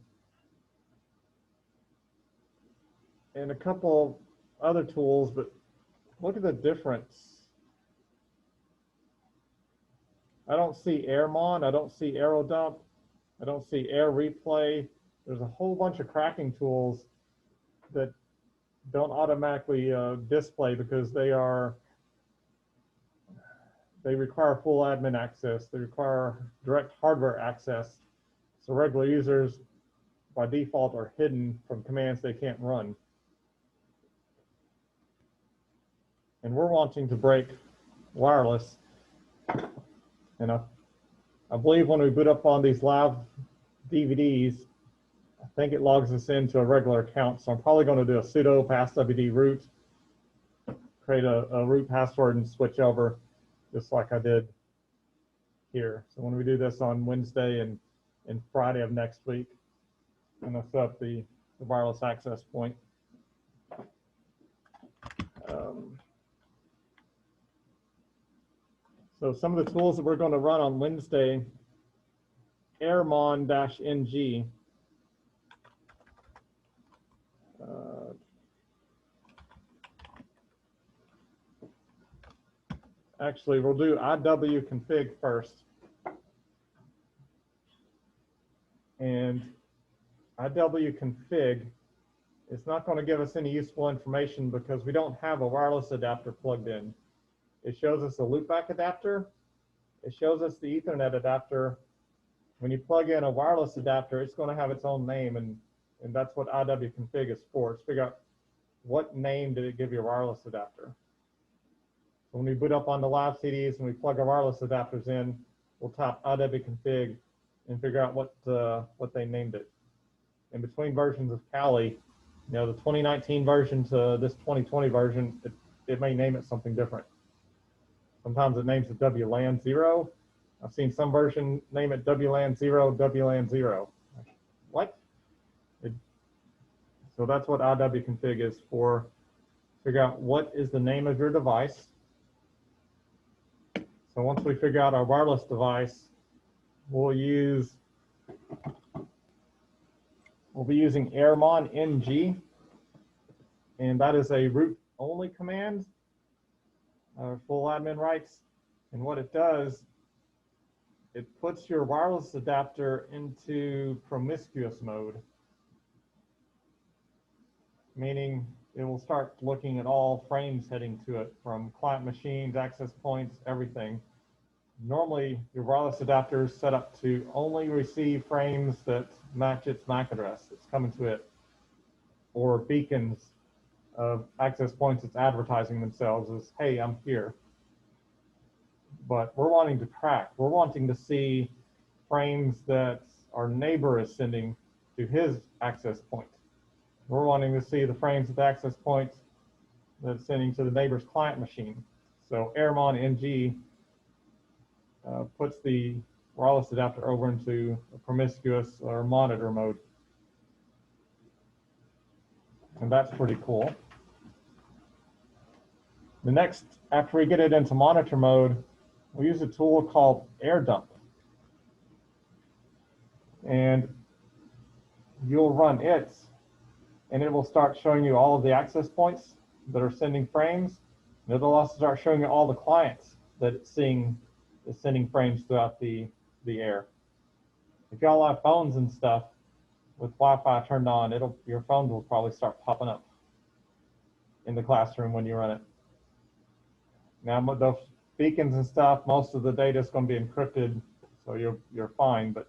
and a couple other tools, but look at the difference. I don't see airmon, I don't see aerodump, I don't see air replay. There's a whole bunch of cracking tools that don't automatically display because they require full admin access. They require direct hardware access. So regular users by default are hidden from commands they can't run. And we're wanting to break wireless. And I believe when we boot up on these live DVDs, I think it logs us into a regular account. So I'm probably going to do a sudo passwd root, create a root password and switch over just like I did here. So when we do this on Wednesday and Friday of next week, I'm going to set up the wireless access point. So some of the tools that we're going to run on Wednesday, airmon-ng. Actually, we'll do iwconfig first. And iwconfig is not going to give us any useful information because we don't have a wireless adapter plugged in. It shows us a loopback adapter. It shows us the Ethernet adapter. When you plug in a wireless adapter, it's going to have its own name, and that's what iwconfig is for. It's figure out what name did it give your wireless adapter. So when we boot up on the live CDs and we plug our wireless adapters in, we'll type iwconfig and figure out what they named it. In between versions of Kali, you know, the 2019 version to this 2020 version, it may name it something different. Sometimes it names it WLAN 0. I've seen some version name it WLAN 0, WLAN 0. What? So that's what IWconfig is for. Figure out what is the name of your device. So once we figure out our wireless device, we'll be using airmon ng, and that is a root only command, full admin rights. And what it does, it puts your wireless adapter into promiscuous mode, meaning it will start looking at all frames heading to it, from client machines, access points, everything. Normally, your wireless adapter is set up to only receive frames that match its MAC address that's coming to it, or beacons of access points that's advertising themselves as, hey, I'm here. But we're wanting to crack. We're wanting to see frames that our neighbor is sending to his access point. We're wanting to see the frames of the access points that's sending to the neighbor's client machine. So airmon ng puts the wireless adapter over into a promiscuous or monitor mode. And that's pretty cool. The next, after we get it into monitor mode, we use a tool called AirDump. And you'll run it, and it will start showing you all of the access points that are sending frames. And it'll also start showing you all the clients that it's sending frames throughout the air. If y'all have phones and stuff with Wi-Fi turned on, your phone will probably start popping up in the classroom when you run it. Now, the beacons and stuff, most of the data is going to be encrypted, so you're fine. But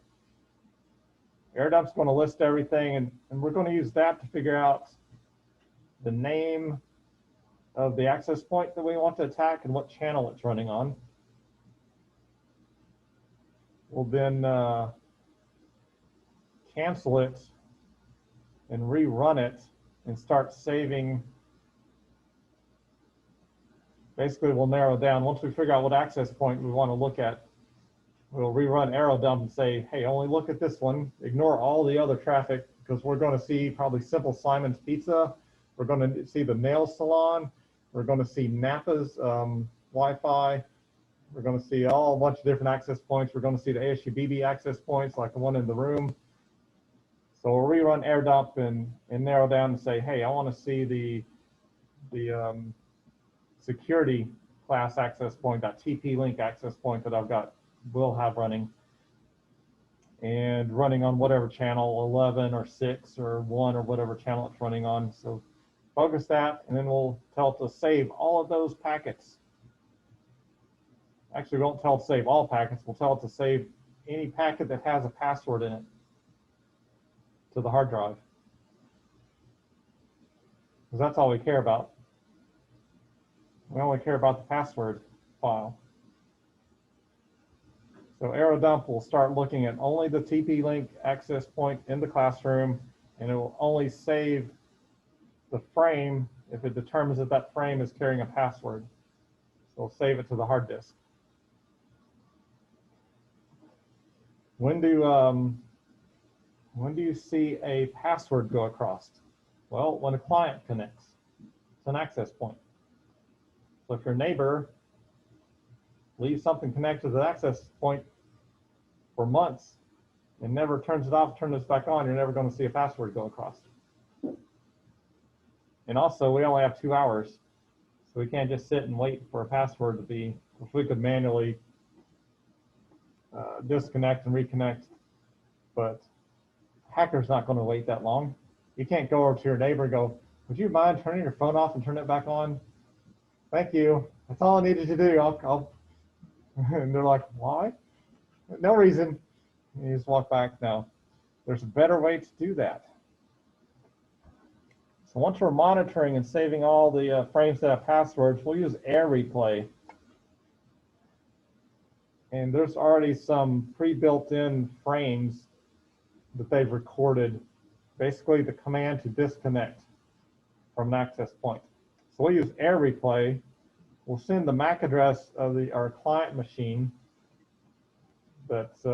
AirDump's going to list everything, and we're going to use that to figure out the name of the access point that we want to attack and what channel it's running on. We'll then cancel it and rerun it and start saving. Basically, we'll narrow down. Once we figure out what access point we want to look at, we'll rerun AirDump and say, hey, only look at this one. Ignore all the other traffic, because we're going to see probably Simple Simon's Pizza. We're going to see the nail salon. We're going to see Napa's Wi-Fi. We're going to see a bunch of different access points. We're going to see the ASUBB access points, like the one in the room. So we'll rerun AirDump and narrow down and say, hey, I want to see the security class access point, that TP-Link access point that will have running, and running on whatever channel, 11 or 6 or 1 or whatever channel it's running on. So focus that, and then we'll tell it to save all of those packets. Actually, we won't tell it to save all packets. We'll tell it to save any packet that has a password in it to the hard drive, because that's all we care about. We only care about the password file. So AirDump will start looking at only the TP-Link access point in the classroom, and it will only save the frame if it determines that that frame is carrying a password. So it'll save it to the hard disk. When do you see a password go across? Well, when a client connects. It's an access point. So if your neighbor leaves something connected to the access point for months and never turns it off, turns it back on, you're never going to see a password go across. And also, we only have 2 hours, so we can't just sit and wait for a password to be, if we could manually disconnect and reconnect, but hacker's not going to wait that long. You can't go over to your neighbor and go, would you mind turning your phone off and turn it back on? Thank you. That's all I needed to do. I'll and they're like, why? No reason. And you just walk back. Now, there's a better way to do that. So once we're monitoring and saving all the frames that have passwords, we'll use Air Replay. And there's already some pre-built-in frames that they've recorded, basically the command to disconnect from an access point. So we'll use Air Replay. We'll send the MAC address of our client machine that's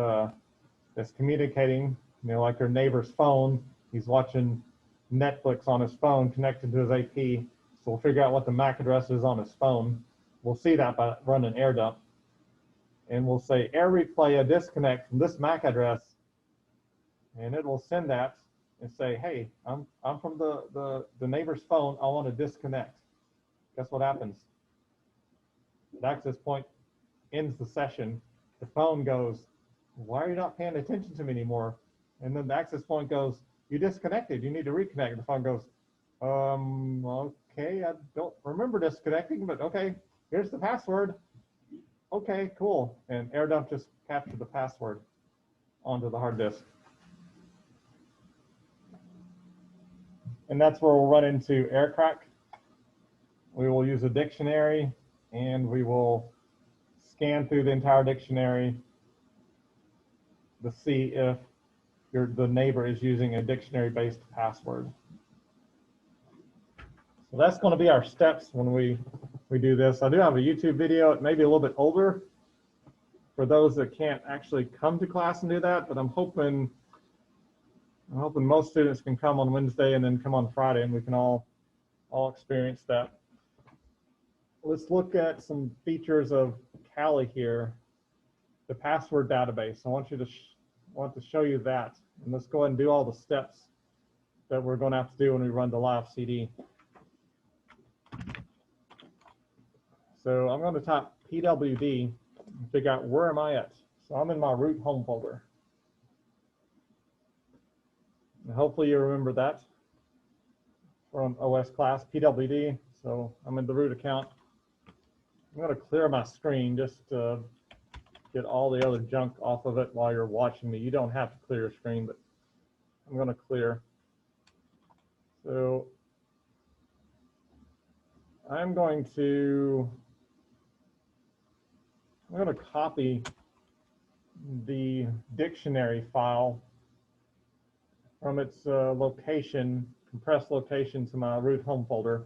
communicating, like your neighbor's phone. He's watching Netflix on his phone connected to his AP. So we'll figure out what the MAC address is on his phone. We'll see that by running air dump. And we'll say air replay a disconnect from this MAC address. And it will send that and say, hey, I'm from the neighbor's phone. I want to disconnect. Guess what happens? The access point ends the session. The phone goes, why are you not paying attention to me anymore? And then the access point goes, you disconnected. You need to reconnect. And the phone goes, okay, I don't remember disconnecting, but okay, here's the password. Okay, cool. And air dump just captured the password onto the hard disk. And that's where we'll run into air crack. We will use a dictionary and we will scan through the entire dictionary to see if the neighbor is using a dictionary-based password. So that's going to be our steps when we do this. I do have a YouTube video. It may be a little bit older for those that can't actually come to class and do that, but I'm hoping most students can come on Wednesday and then come on Friday, and we can all experience that. Let's look at some features of Kali here, the password database. I want to show you that, and let's go ahead and do all the steps that we're going to have to do when we run the live CD. So I'm going to type pwd and figure out where am I at. So I'm in my root home folder. And hopefully you remember that from OS class, pwd. So I'm in the root account. I'm going to clear my screen just to get all the other junk off of it while you're watching me. You don't have to clear your screen, but I'm going to clear. So I'm going to copy the dictionary file from its location, compressed location, to my root home folder.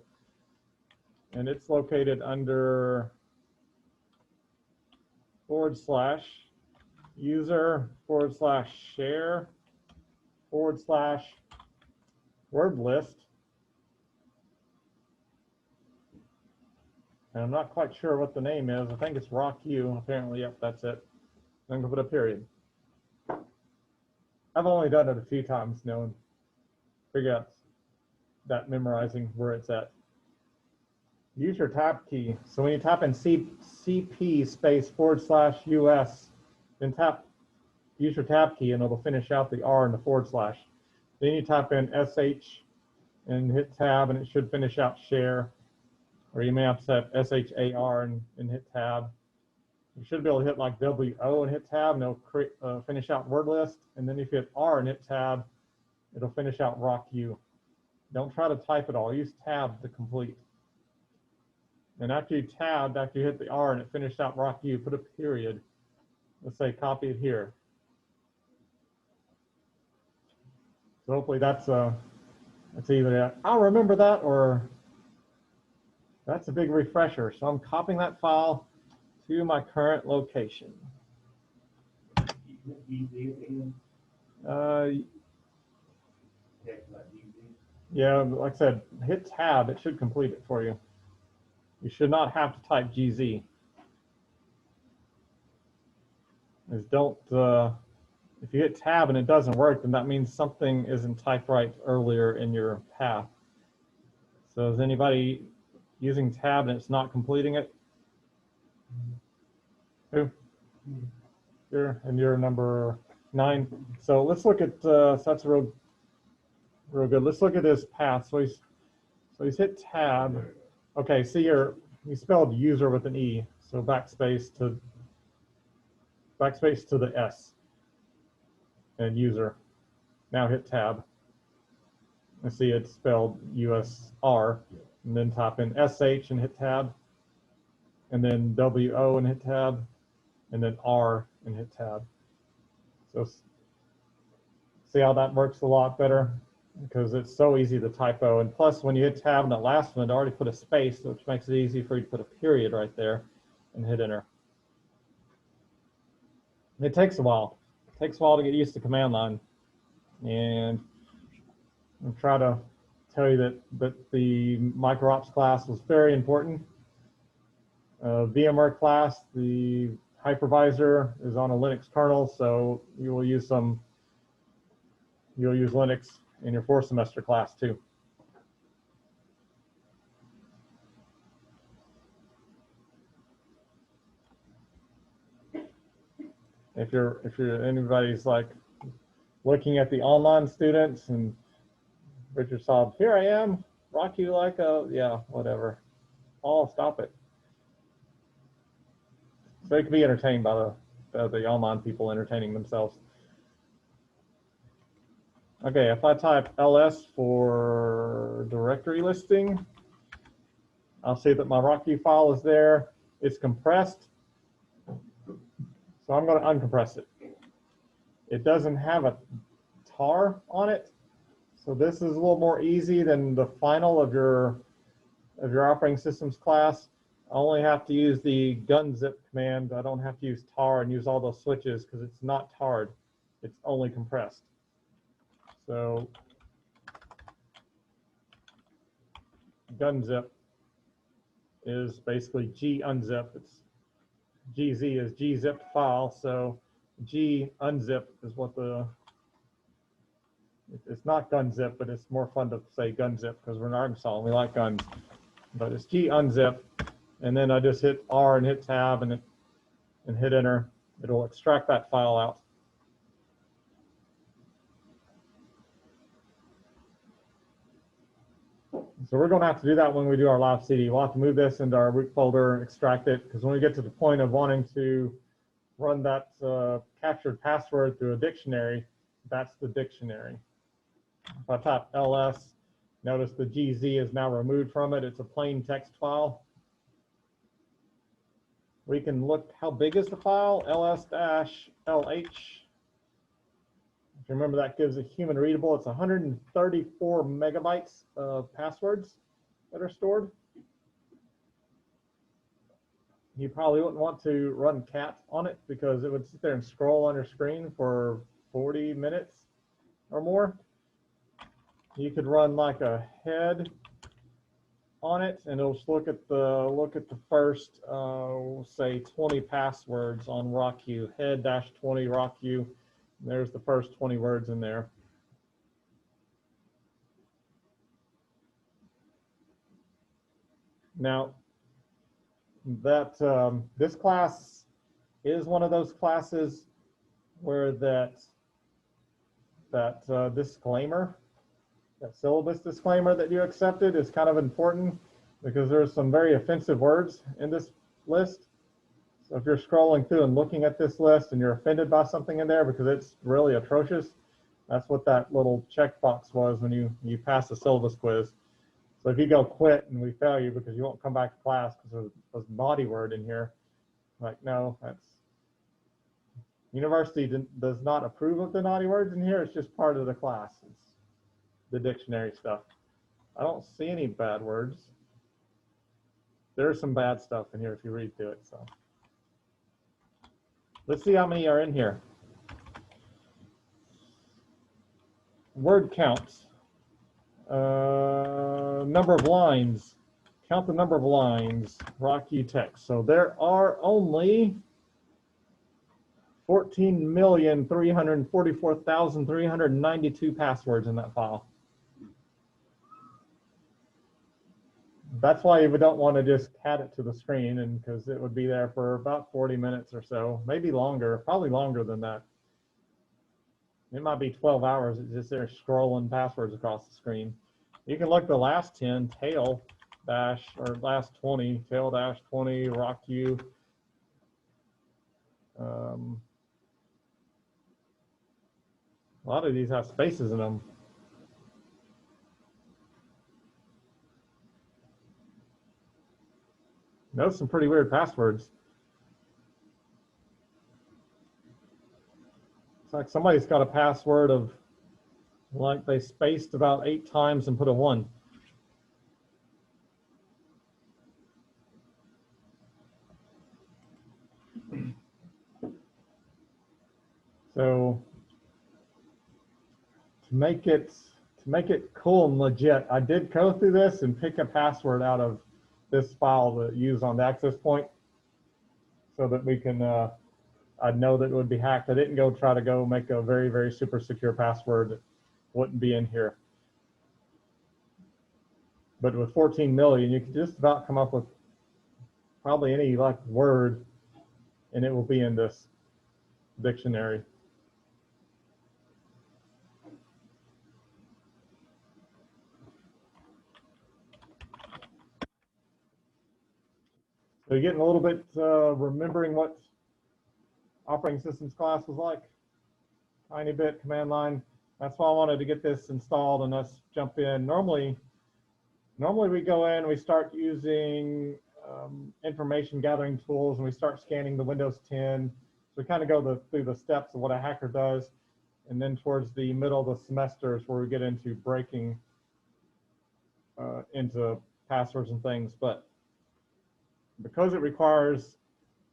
And it's located under /user/share/word list. And I'm not quite sure what the name is. I think it's RockU. Apparently, yep, that's it. I'm going to put a period. I've only done it a few times, and figure out that memorizing where it's at. Use your tab key. So when you type in CP space /US, then use your tab key and it'll finish out the R and the /. Then you type in SH and hit tab and it should finish out share. Or you may have to type SHAR and hit tab. You should be able to hit like WO and hit tab and it'll finish out word list. And then if you hit R and hit tab, it'll finish out RockU. Don't try to type it all. Use tab to complete. And after you hit the R and it finished out RockU, put a period. Let's say copy it here. So hopefully that's either I'll remember that or that's a big refresher. So I'm copying that file to my current location. Yeah, like I said, hit tab, it should complete it for you. You should not have to type GZ. If you hit tab and it doesn't work, then that means something isn't typed right earlier in your path. So is anybody using tab and it's not completing it? Who? You're number 9. So let's look at, so that's real good. Let's look at his path. So he's hit tab. Okay, see you spelled user with an E. So backspace to the S and user. Now hit tab. I see it's spelled USR. And then type in SH and hit tab. And then WO and hit tab. And then R and hit tab. So see how that works a lot better? Because it's so easy to typo. And plus, when you hit tab in that last one, it already put a space, which makes it easy for you to put a period right there and hit enter. It takes a while. It takes a while to get used to command line. And try to tell you that the microops class was very important. VMware class, the hypervisor is on a Linux kernel, so you'll use Linux in your 4th semester class too. If anybody's like looking at the online students and Richard saw, here I am, rock you like a, yeah, whatever. Oh, stop it. So it can be entertained by the online people entertaining themselves. Okay, if I type ls for directory listing, I'll see that my rockview file is there. It's compressed. So I'm going to uncompress it. It doesn't have a tar on it. So this is a little more easy than the final of your operating systems class. I only have to use the gunzip command. I don't have to use tar and use all those switches because it's not tarred. It's only compressed. So gunzip is basically g unzip. It's gz is gzipped file. So g unzip is what it's not gunzip, but it's more fun to say gunzip because we're in Arkansas and we like guns. But it's g unzip, and then I just hit R and hit tab and hit enter. It'll extract that file out. So we're going to have to do that when we do our live CD. We'll have to move this into our root folder and extract it, because when we get to the point of wanting to run that captured password through a dictionary, that's the dictionary. If I type ls, notice the gz is now removed from it. It's a plain text file. We can look, how big is the file? ls-lh. If you remember, that gives a human readable. It's 134 megabytes of passwords that are stored. You probably wouldn't want to run cat on it because it would sit there and scroll on your screen for 40 minutes or more. You could run like a head on it, and it'll just look at the first say 20 passwords on RockU, head-20 RockU. There's the first 20 words in there. Now, that this class is one of those classes where that disclaimer, that syllabus disclaimer that you accepted is kind of important, because there's some very offensive words in this list. So if you're scrolling through and looking at this list and you're offended by something in there because it's really atrocious, that's what that little checkbox was when you pass the syllabus quiz. So if you go quit and we fail you because you won't come back to class because there's a naughty word in here, like, no, that's, university does not approve of the naughty words in here. It's just part of the class. It's the dictionary stuff. I don't see any bad words. There's some bad stuff in here if you read through it. So let's see how many are in here. Word counts. Number of lines. Count the number of lines. RockU text. So there are only 14,344,392 passwords in that file. That's why you don't want to just cat it to the screen, and because it would be there for about 40 minutes or so, maybe longer, probably longer than that. It might be 12 hours. It's just there scrolling passwords across the screen. You can look the last 10, tail dash, or last 20, tail dash 20, RockU. A lot of these have spaces in them. Notice some pretty weird passwords. It's like somebody's got a password of, like, they spaced about 8 times and put a 1. So to make it cool and legit, I did go through this and pick a password out of this file to use on the access point so that we can, I know that it would be hacked. I didn't go try to go make a very, very super secure password that wouldn't be in here. But with 14 million, you can just about come up with probably any like word and it will be in this dictionary. So you're getting a little bit remembering what operating systems class was like. Tiny bit command line. That's why I wanted to get this installed and let's jump in. Normally we go in, we start using information gathering tools and we start scanning the Windows 10. So we kind of go through the steps of what a hacker does. And then towards the middle of the semester is where we get into breaking into passwords and things. But because it requires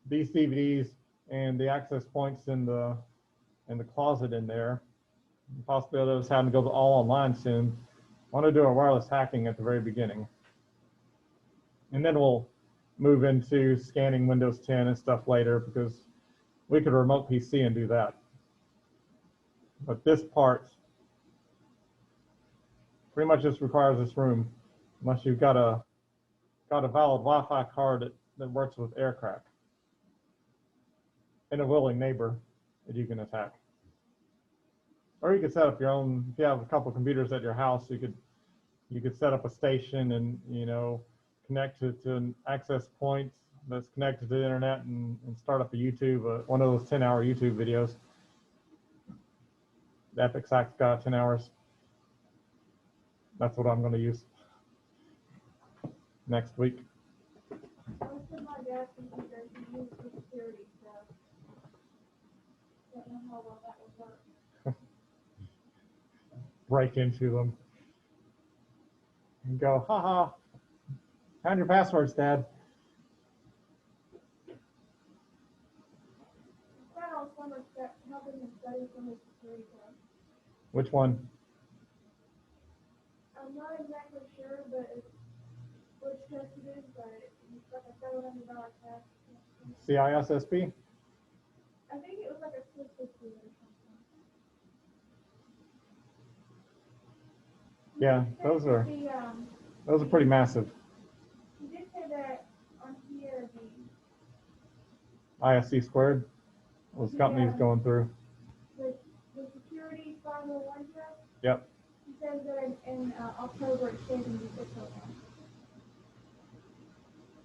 these DVDs and the access points in the closet in there, possibly others having to go all online soon, I want to do a wireless hacking at the very beginning. And then we'll move into scanning Windows 10 and stuff later because we could remote PC and do that. But this part pretty much just requires this room, unless you've got a valid Wi-Fi card that works with aircraft and a willing neighbor that you can attack. Or you could set up your own. If you have a couple computers at your house, you could set up a station and, you know, connect to an access point that's connected to the internet and start up a YouTube, one of those 10-hour YouTube videos. The Epic Sax got 10 hours. That's what I'm going to use next week. Most of my dad's computers he used for security stuff. Don't know how well that would work. Break into them and go, haha, found your passwords, Dad. Quite on summer step helping him study for his security test. Which one? I'm not exactly sure, but it's which test it is, but it's like a $700 test. CISSP? I think it was like a 650 or something. Yeah, those are pretty massive. He did say that on here ISC squared. Those companies going through. the security 501 test. Yep. He says that in October it's changing to 601.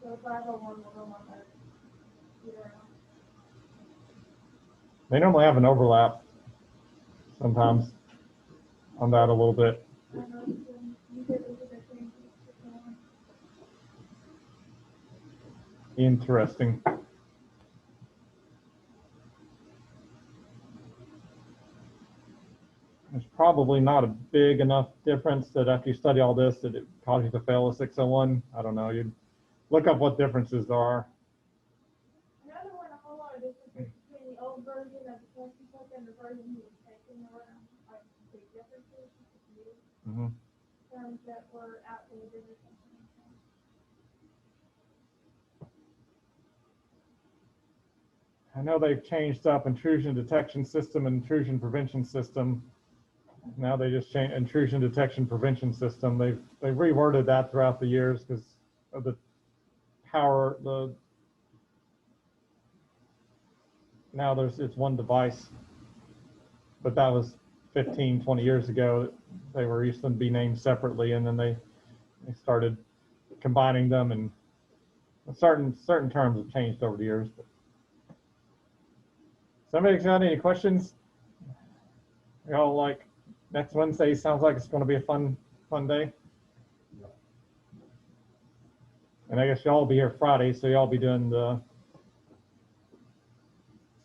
So 501 will go on there. They normally have an overlap sometimes on that a little bit. I know you said it was a change to 601. Interesting. There's probably not a big enough difference that after you study all this that it causes you to fail a 601. I don't know. You'd look up what differences there are. I know there weren't a whole lot of differences between the old version of the test he took and the version he was taking. There weren't like big differences, just a few terms that were outdated or something like that. I know they've changed up intrusion detection system and intrusion prevention system. Now they just changed intrusion detection prevention system. They've reworded that throughout the years because of the power. Now it's one device, but that was 15, 20 years ago. They were used to be named separately, and then they started combining them, and certain terms have changed over the years. But somebody's got any questions? Y'all like next Wednesday sounds like it's going to be a fun day. And I guess y'all will be here Friday, so y'all be doing the,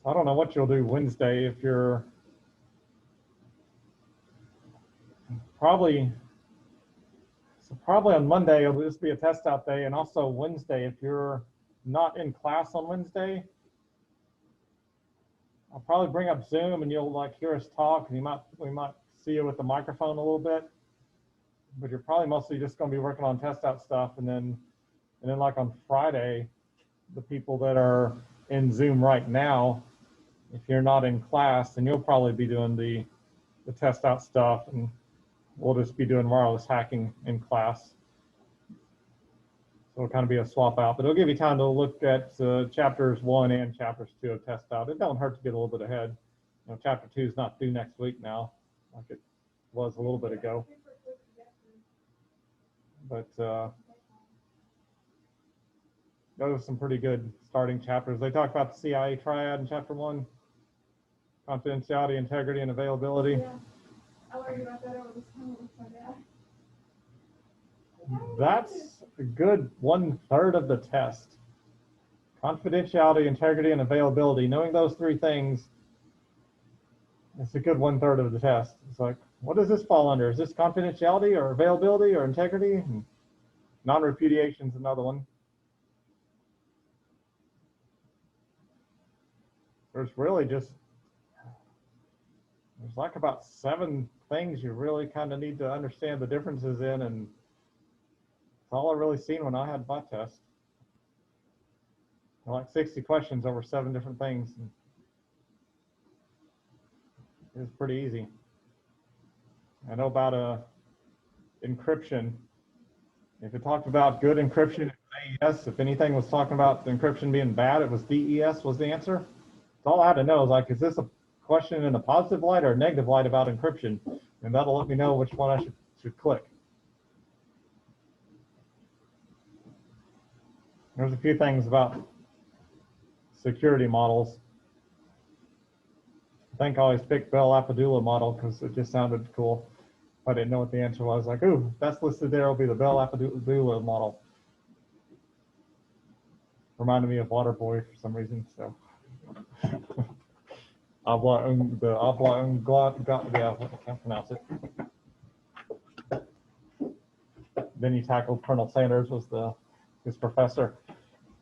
I don't know what you'll do Wednesday if you're probably on Monday, it'll just be a test out day. And also Wednesday, if you're not in class on Wednesday, I'll probably bring up Zoom and you'll like hear us talk and we might see you with the microphone a little bit. but you're probably mostly just going to be working on test out stuff, and then like on Friday, the people that are in Zoom right now, if you're not in class, then you'll probably be doing the test out stuff, and we'll just be doing wireless hacking in class. So it'll kind of be a swap out, but it'll give you time to look at chapters 1 and chapters 2 of test out. It don't hurt to get a little bit ahead. You know, chapter 2 is not due next week now, like it was a little bit ago. But those are some pretty good starting chapters. They talk about the CIA triad in chapter 1, confidentiality, integrity, and availability. Yeah, I learned about that over the summer with my dad. That's a good 1/3 of the test. Confidentiality, integrity, and availability. Knowing those 3 things, it's a good 1/3 of the test. It's like, what does this fall under? Is this confidentiality or availability or integrity? And non-repudiation is another one. There's really just, there's like about 7 things you really kind of need to understand the differences in, and it's all I've really seen when I had my test. Like 60 questions over 7 different things. It was pretty easy. I know about encryption. If it talked about good encryption, it was AES. If anything was talking about the encryption being bad, it was DES was the answer. So all I had to know is like, is this a question in a positive light or a negative light about encryption? And that'll let me know which one I should click. There's a few things about security models. I think I always picked Bell Lapadula model because it just sounded cool. I didn't know what the answer was. Like, ooh, that's listed there will be the Bell Lapadula model. Reminded me of Waterboy for some reason. So, yeah, I can't pronounce it. Then he tackled Colonel Sanders, was his professor.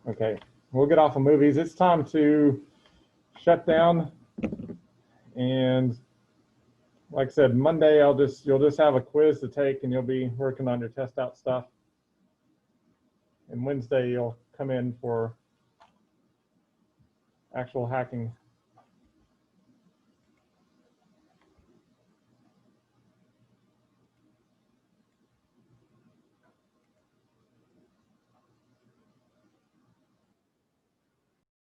Okay, we'll get off of movies. It's time to shut down. And like I said, Monday you'll just have a quiz to take, and you'll be working on your test out stuff. And Wednesday you'll come in for actual hacking